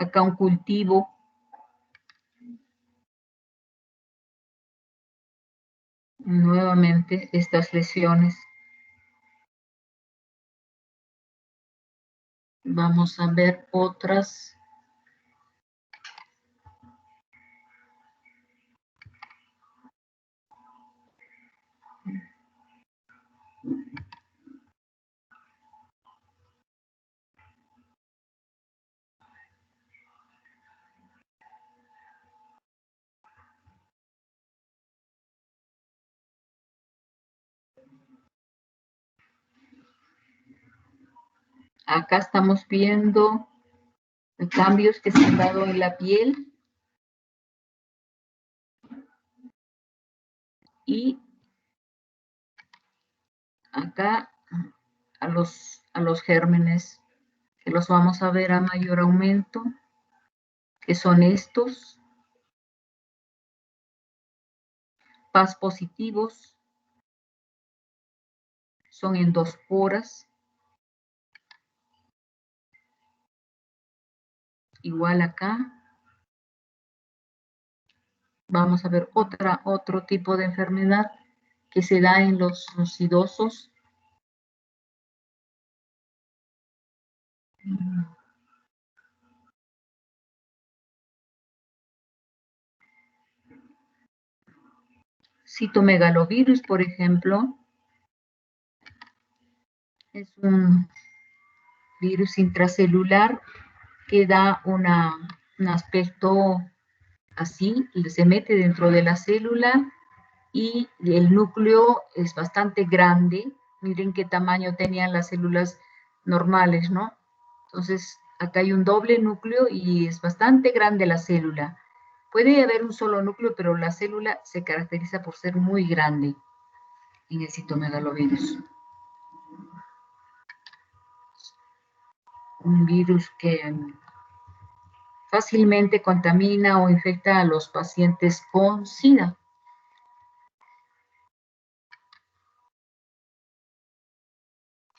Acá un cultivo. Nuevamente estas lesiones. Vamos a ver otras. Acá estamos viendo cambios que se han dado en la piel. Y acá a los gérmenes, que los vamos a ver a mayor aumento, que son estos. Pas positivos. Son endosporas. Igual acá. Vamos a ver otro tipo de enfermedad que se da en los idosos. Citomegalovirus, por ejemplo, es un virus intracelular que da un aspecto así, se mete dentro de la célula y el núcleo es bastante grande. Miren qué tamaño tenían las células normales, ¿no? Entonces, acá hay un doble núcleo y es bastante grande la célula. Puede haber un solo núcleo, pero la célula se caracteriza por ser muy grande en el citomegalovirus. Un virus que fácilmente contamina o infecta a los pacientes con SIDA.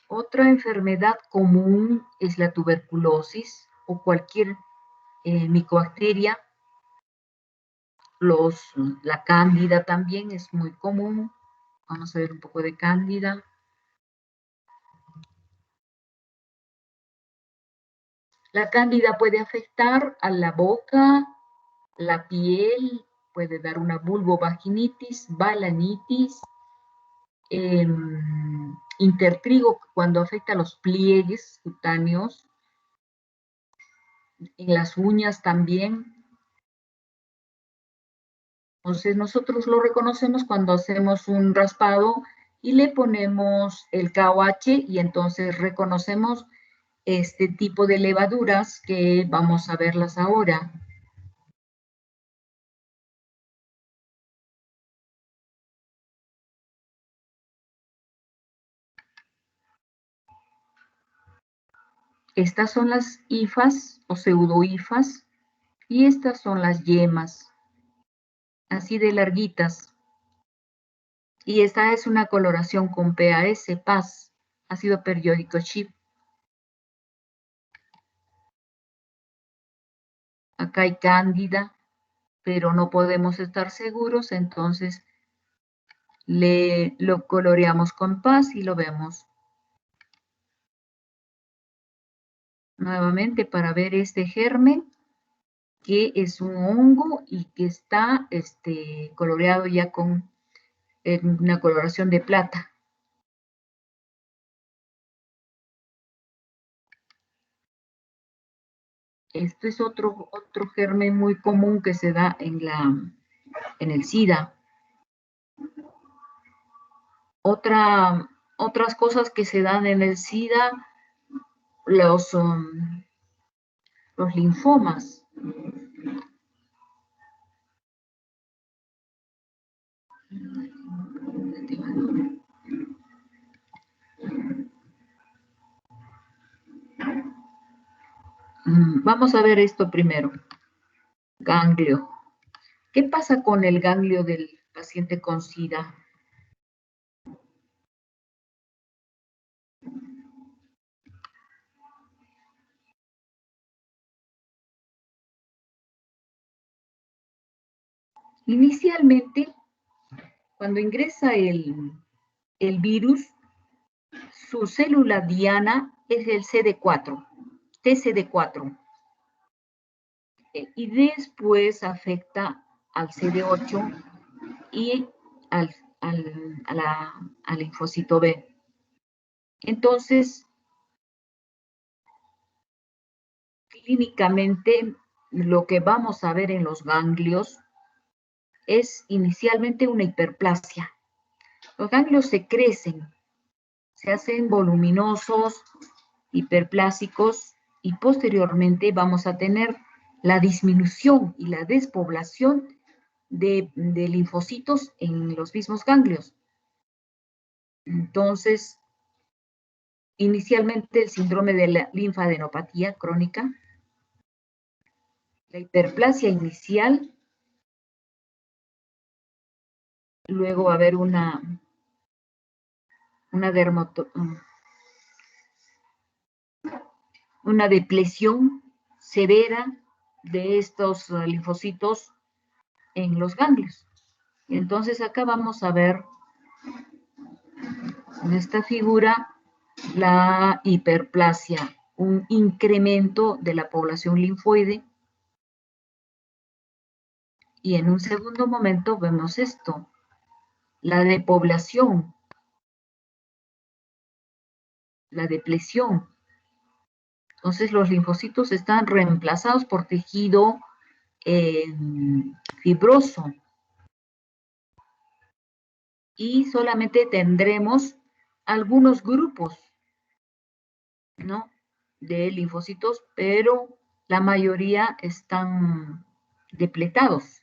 Otra enfermedad común es la tuberculosis o cualquier micobacteria. La cándida también es muy común. Vamos a ver un poco de cándida. La cándida puede afectar a la boca, la piel, puede dar una vulvovaginitis, balanitis, intertrigo cuando afecta a los pliegues cutáneos, en las uñas también. Entonces nosotros lo reconocemos cuando hacemos un raspado y le ponemos el KOH y entonces reconocemos este tipo de levaduras que vamos a verlas ahora. Estas son las hifas o pseudohifas y estas son las yemas, así de larguitas. Y esta es una coloración con PAS, ácido periódico SHIP. Acá hay cándida, pero no podemos estar seguros, entonces lo coloreamos con PAS y lo vemos. nuevamente para ver este germen, que es un hongo y que está coloreado ya con una coloración de plata. Esto es otro germen muy común que se da en el SIDA. Otras cosas que se dan en el SIDA, los linfomas. Vamos a ver esto primero. Ganglio. ¿Qué pasa con el ganglio del paciente con SIDA? Inicialmente, cuando ingresa el virus, su célula diana es el CD4, TCD4. Y después afecta al CD8 y al linfocito B. Entonces, clínicamente, lo que vamos a ver en los ganglios es inicialmente una hiperplasia. Los ganglios se crecen, se hacen voluminosos, hiperplásicos, y posteriormente vamos a tener la disminución y la despoblación de linfocitos en los mismos ganglios. Entonces, inicialmente el síndrome de la linfadenopatía crónica, la hiperplasia inicial, luego va a haber una depresión severa de estos linfocitos en los ganglios. Entonces acá vamos a ver en esta figura la hiperplasia, un incremento de la población linfoide. Y en un segundo momento vemos esto, la depoblación, la depresión. Entonces los linfocitos están reemplazados por tejido fibroso. Y solamente tendremos algunos grupos, ¿no?, de linfocitos, pero la mayoría están depletados.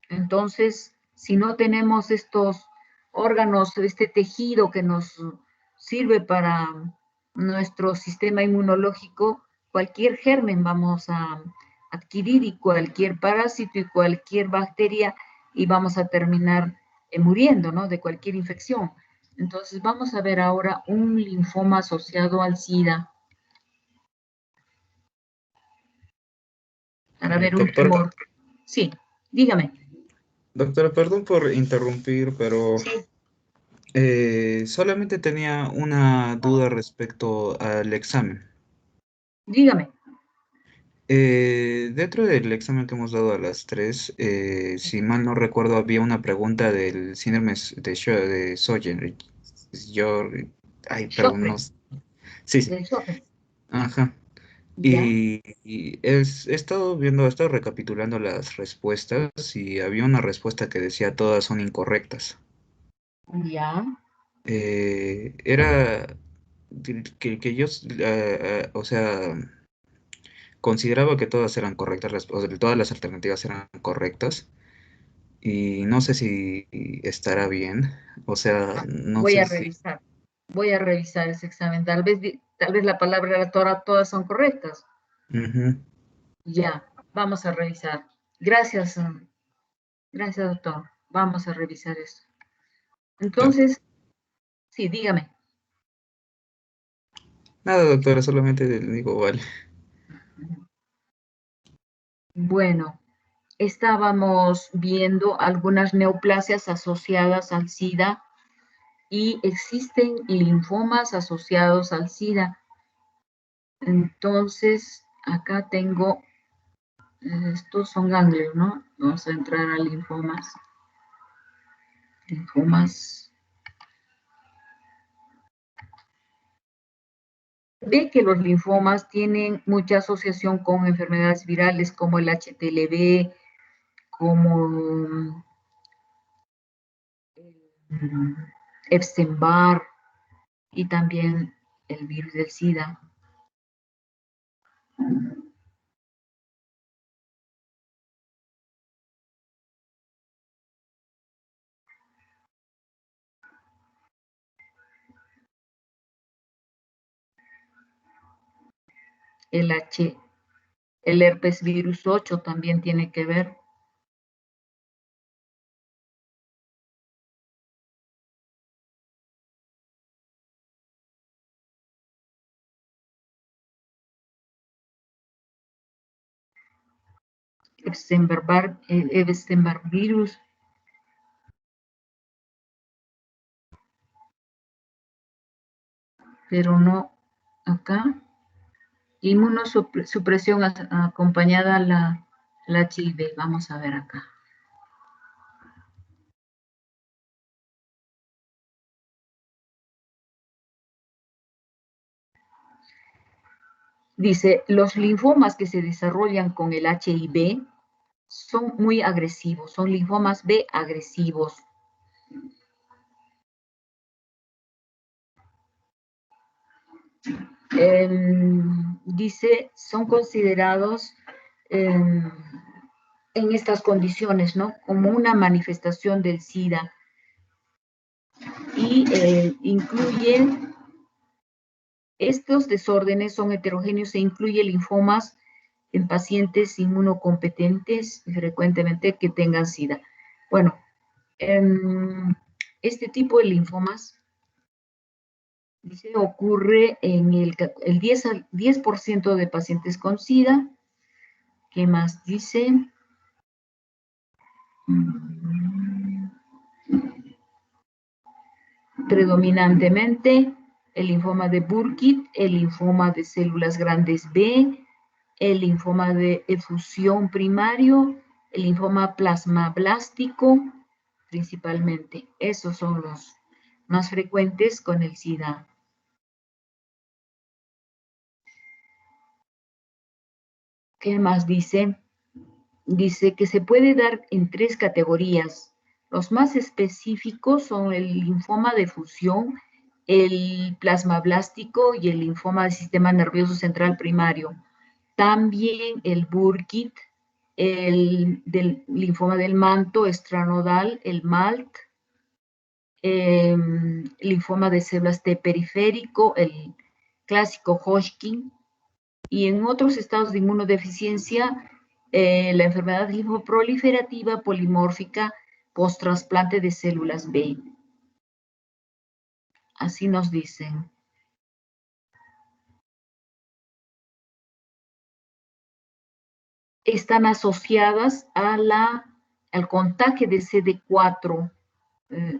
Entonces, si no tenemos estos órganos, este tejido que nos sirve para nuestro sistema inmunológico, cualquier germen vamos a adquirir y cualquier parásito y cualquier bacteria y vamos a terminar muriendo, ¿no?, de cualquier infección. Entonces, vamos a ver ahora un linfoma asociado al SIDA. Para ver un tumor. Sí, dígame. Doctora, perdón por interrumpir, pero solamente tenía una duda respecto al examen. Dígame. Dentro del examen que hemos dado a las 3, si mal no recuerdo, había una pregunta del síndrome de Sjögren. Perdón, no. Sí, sí. Ajá. Y he estado recapitulando las respuestas y había una respuesta que decía todas son incorrectas. Ya. Era que yo, o sea, consideraba que todas eran correctas, o sea, todas las alternativas eran correctas. Y no sé si estará bien, o sea, no Voy sé a si... revisar. Voy a revisar ese examen. Tal vez la palabra era todas son correctas. Ujú. Ya, vamos a revisar. Gracias, gracias, doctor. Vamos a revisar eso. Entonces, sí, dígame. Nada, doctora, solamente le digo, vale. Bueno, estábamos viendo algunas neoplasias asociadas al SIDA y existen linfomas asociados al SIDA. Entonces, acá tengo, estos son ganglios, ¿no? Vamos a entrar a linfomas. Linfomas. Ve que los linfomas tienen mucha asociación con enfermedades virales como el HTLV, como Epstein-Barr y también el virus del SIDA. El herpes virus 8 también tiene que ver. Epstein-Barr virus. Pero no acá. Inmunosupresión acompañada a la HIV. Vamos a ver acá. Dice, los linfomas que se desarrollan con el HIV son muy agresivos, son linfomas B agresivos. Dice, son considerados en estas condiciones, ¿no? Como una manifestación del SIDA. Y incluyen, estos desórdenes son heterogéneos e incluyen linfomas en pacientes inmunocompetentes frecuentemente que tengan SIDA. Bueno, este tipo de linfomas dice, ocurre en el 10% de pacientes con SIDA. ¿Qué más dice? Predominantemente el linfoma de Burkitt, el linfoma de células grandes B, el linfoma de efusión primario, el linfoma plasmablástico, principalmente. Esos son los más frecuentes con el SIDA. ¿Qué más dice? Dice que se puede dar en 3 categorías. Los más específicos son el linfoma de efusión, el plasmablástico y el linfoma del sistema nervioso central primario. También el Burkitt, el del linfoma del manto extranodal, el MALT, linfoma de células T periférico, el clásico Hodgkin, y en otros estados de inmunodeficiencia, la enfermedad linfoproliferativa polimórfica post-trasplante de células B. Así nos dicen. Están asociadas al contagio de CD4.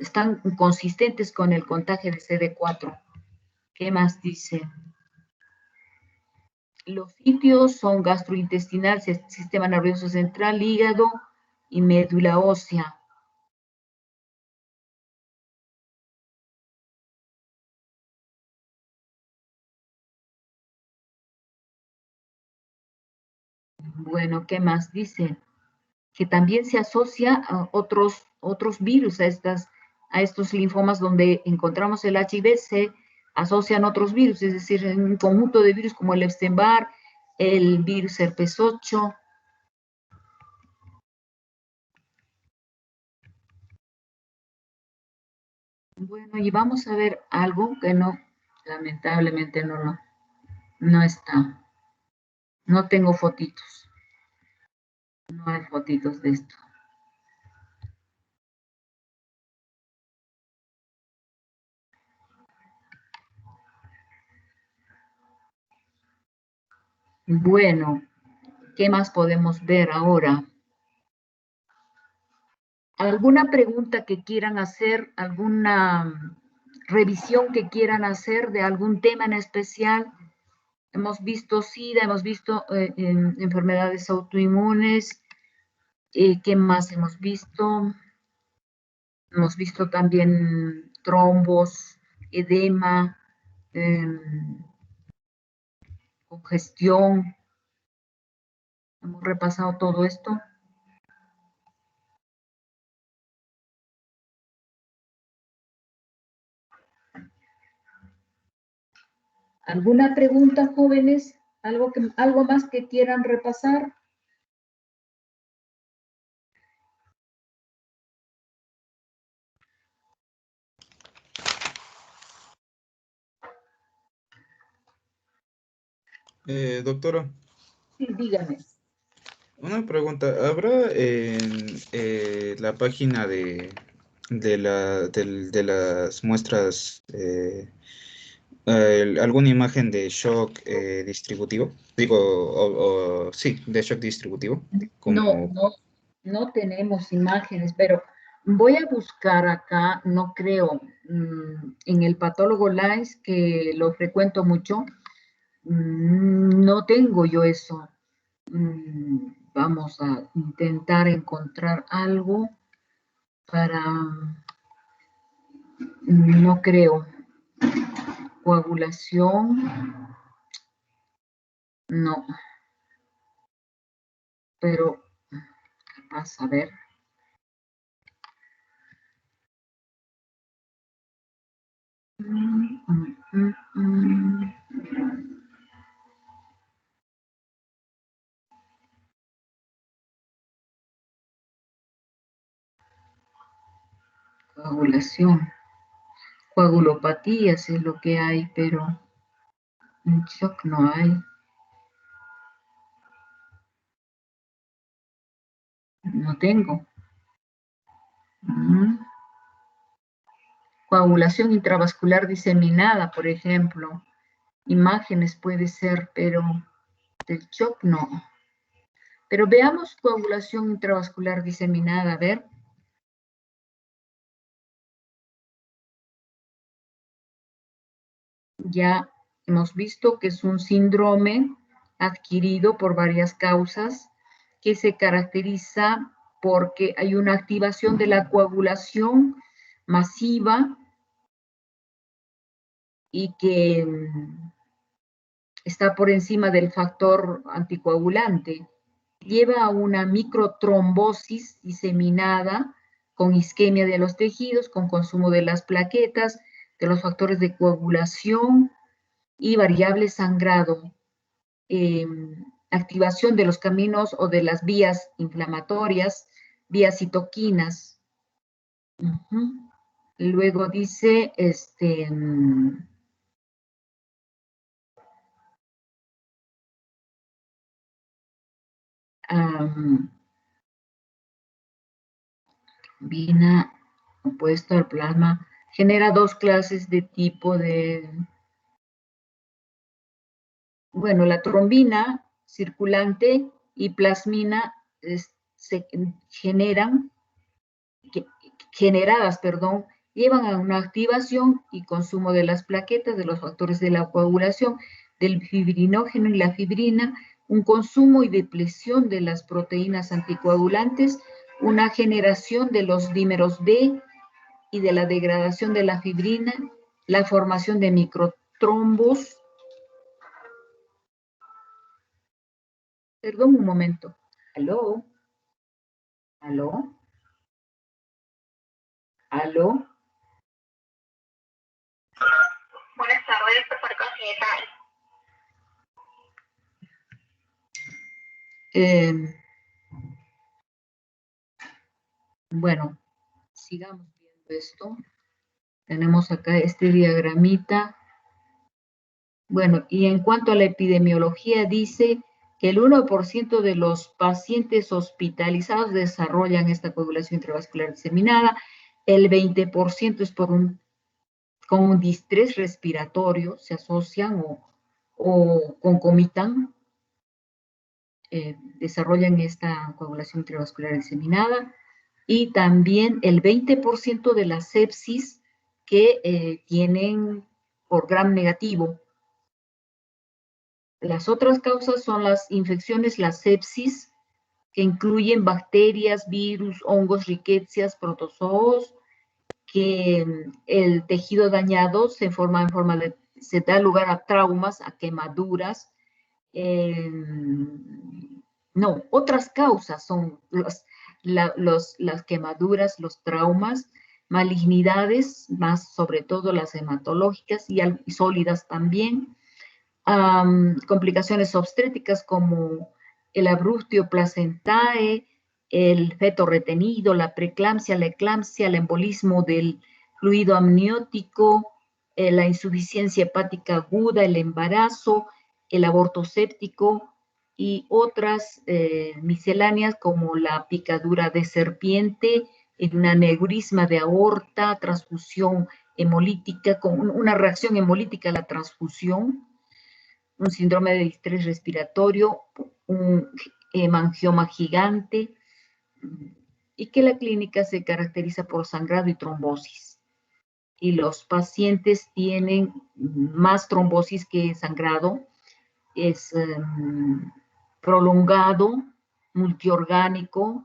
Están consistentes con el contagio de CD4. ¿Qué más dice? Los sitios son gastrointestinal, sistema nervioso central, hígado y médula ósea. Bueno, ¿qué más dice? Que también se asocia a otros virus, a estos linfomas donde encontramos el HIV, se asocian otros virus, es decir, en un conjunto de virus como el Epstein-Barr, el virus herpes 8. Bueno, y vamos a ver algo que no, lamentablemente no está. No tengo fotitos. No hay fotitos de esto. Bueno, ¿qué más podemos ver ahora? ¿Alguna pregunta que quieran hacer? ¿Alguna revisión que quieran hacer de algún tema en especial. Hemos visto SIDA, hemos visto enfermedades autoinmunes. ¿Qué más hemos visto? Hemos visto también trombos, edema, congestión. Hemos repasado todo esto. ¿Alguna pregunta, jóvenes? ¿Algo más que quieran repasar? Doctora, Sí, dígame. una pregunta. ¿Habrá en la página de las muestras alguna imagen de shock distributivo? Digo, sí, de shock distributivo. No tenemos imágenes, pero voy a buscar acá, no creo, en el patólogo Lines, que lo frecuento mucho, no tengo yo eso. Vamos a intentar encontrar algo para, no creo, coagulación, no, pero capaz, a ver. Coagulación, coagulopatías es lo que hay, pero en shock no hay. No tengo. Coagulación intravascular diseminada, por ejemplo. Imágenes puede ser, pero del shock no. Pero veamos coagulación intravascular diseminada, a ver. Ya hemos visto que es un síndrome adquirido por varias causas que se caracteriza porque hay una activación de la coagulación masiva y que está por encima del factor anticoagulante. Lleva a una microtrombosis diseminada con isquemia de los tejidos, con consumo de las plaquetas, de los factores de coagulación y variable sangrado. Activación de los caminos o de las vías inflamatorias, vías citoquinas. Luego dice, vina opuesto al plasma, genera dos clases de tipo de, bueno, la trombina circulante y plasmina se generan, generadas, llevan a una activación y consumo de las plaquetas, de los factores de la coagulación, del fibrinógeno y la fibrina, un consumo y depresión de las proteínas anticoagulantes, una generación de los dímeros B y de la degradación de la fibrina, la formación de microtrombos. Perdón un momento. ¿Aló? ¿Aló? ¿Aló? Buenas tardes, profesor Congenital. Bueno, sigamos viendo esto. Tenemos acá este diagramita. Bueno, y en cuanto a la epidemiología, dice que el 1% de los pacientes hospitalizados desarrollan esta coagulación intravascular diseminada, el 20% es con un distrés respiratorio, se asocian o concomitan, desarrollan esta coagulación intravascular diseminada, y también el 20% de la sepsis que tienen por gram negativo. Las otras causas son las infecciones, la sepsis, que incluyen bacterias, virus, hongos, riquecias, protozoos, que el tejido dañado se da lugar a traumas, a quemaduras. No, otras causas son las quemaduras, los traumas, malignidades, más sobre todo las hematológicas y sólidas también, complicaciones obstétricas como el abruptio placentae, el feto retenido, la preeclampsia, la eclampsia, el embolismo del fluido amniótico, la insuficiencia hepática aguda, el embarazo, el aborto séptico y otras misceláneas como la picadura de serpiente, un aneurisma de aorta, transfusión hemolítica, con una reacción hemolítica a la transfusión, un síndrome de distrés respiratorio, un hemangioma gigante, y que la clínica se caracteriza por sangrado y trombosis. Y los pacientes tienen más trombosis que sangrado, es prolongado, multiorgánico,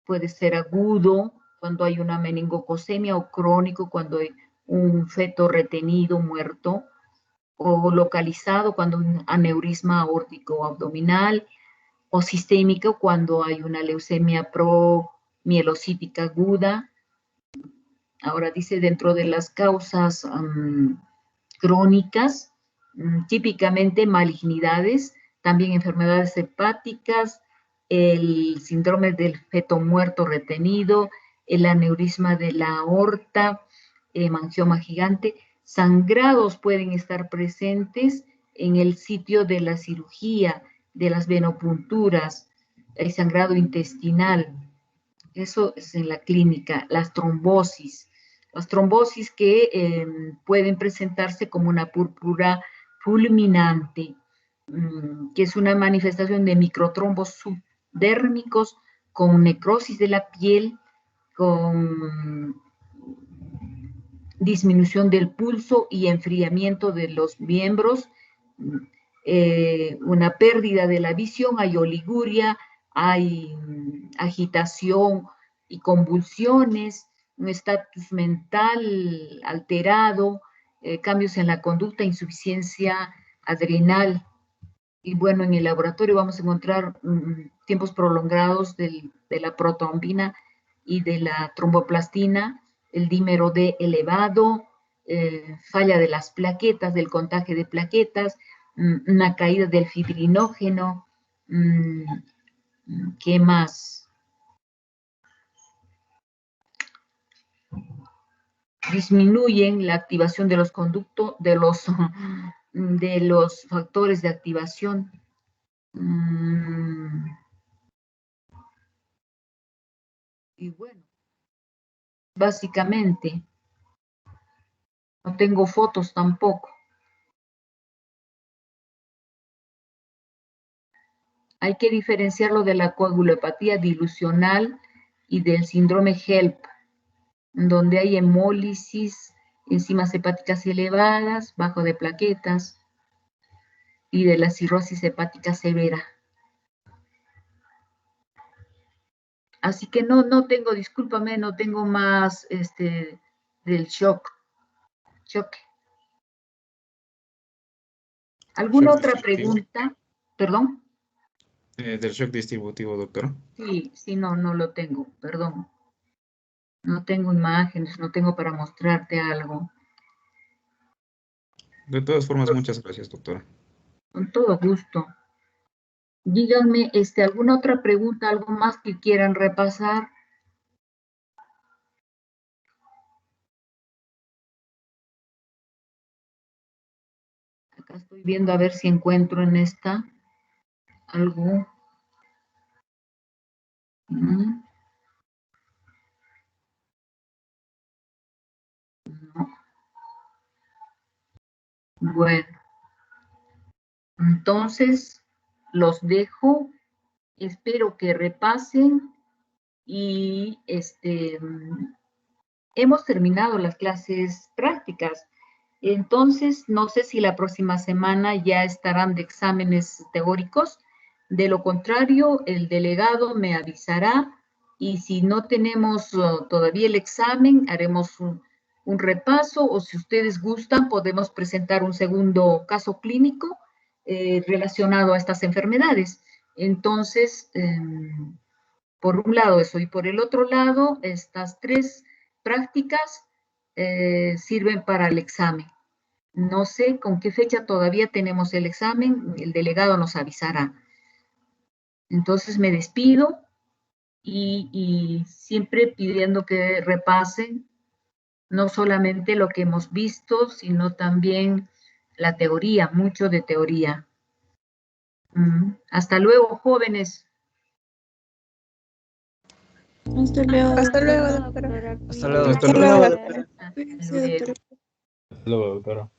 puede ser agudo cuando hay una meningocosemia o crónico cuando hay un feto retenido, muerto, o localizado cuando hay un aneurisma aórtico abdominal, o sistémico cuando hay una leucemia promielocítica aguda. Ahora dice, dentro de las causas crónicas, típicamente malignidades, también enfermedades hepáticas, el síndrome del feto muerto retenido, el aneurisma de la aorta, hemangioma gigante, sangrados pueden estar presentes en el sitio de la cirugía, de las venopunturas, el sangrado intestinal. Eso es en la clínica. Las trombosis que pueden presentarse como una púrpura fulminante, que es una manifestación de microtrombos subdérmicos con necrosis de la piel, con disminución del pulso y enfriamiento de los miembros, una pérdida de la visión, hay oliguria, hay agitación y convulsiones, un estatus mental alterado, cambios en la conducta, insuficiencia adrenal. Y bueno, en el laboratorio vamos a encontrar tiempos prolongados de la protrombina y de la tromboplastina, el dímero D elevado, falla de las plaquetas, del contagio de plaquetas, una caída del fibrinógeno. ¿Qué más? Disminuyen la activación de los conductos, de los factores de activación. Y bueno, básicamente, no tengo fotos tampoco. Hay que diferenciarlo de la coagulopatía dilucional y del síndrome HELP, donde hay hemólisis, enzimas hepáticas elevadas, bajo de plaquetas, y de la cirrosis hepática severa. Así que no tengo, discúlpame, no tengo más del choque. ¿Alguna Shock otra distributivo. pregunta? ¿Perdón? Del shock distributivo, doctora. Sí, no lo tengo, perdón. No tengo imágenes, no tengo para mostrarte algo. De todas formas, muchas gracias, doctora. Con todo gusto. Díganme, ¿alguna otra pregunta, algo más que quieran repasar? Acá estoy viendo a ver si encuentro en esta algo. No. Bueno, entonces los dejo. Espero que repasen y hemos terminado las clases prácticas. Entonces, no sé si la próxima semana ya estarán de exámenes teóricos. De lo contrario, el delegado me avisará y si no tenemos todavía el examen, haremos un repaso o si ustedes gustan, podemos presentar un segundo caso clínico relacionado a estas enfermedades. Entonces, por un lado eso y por el otro lado, estas 3 prácticas sirven para el examen. No sé con qué fecha todavía tenemos el examen, el delegado nos avisará. Entonces me despido y siempre pidiendo que repasen no solamente lo que hemos visto, sino también la teoría, mucho de teoría. Hasta luego, jóvenes. Hasta luego. Hasta luego, doctora. Hasta luego. Hasta luego. Hasta luego. Hasta luego, doctora.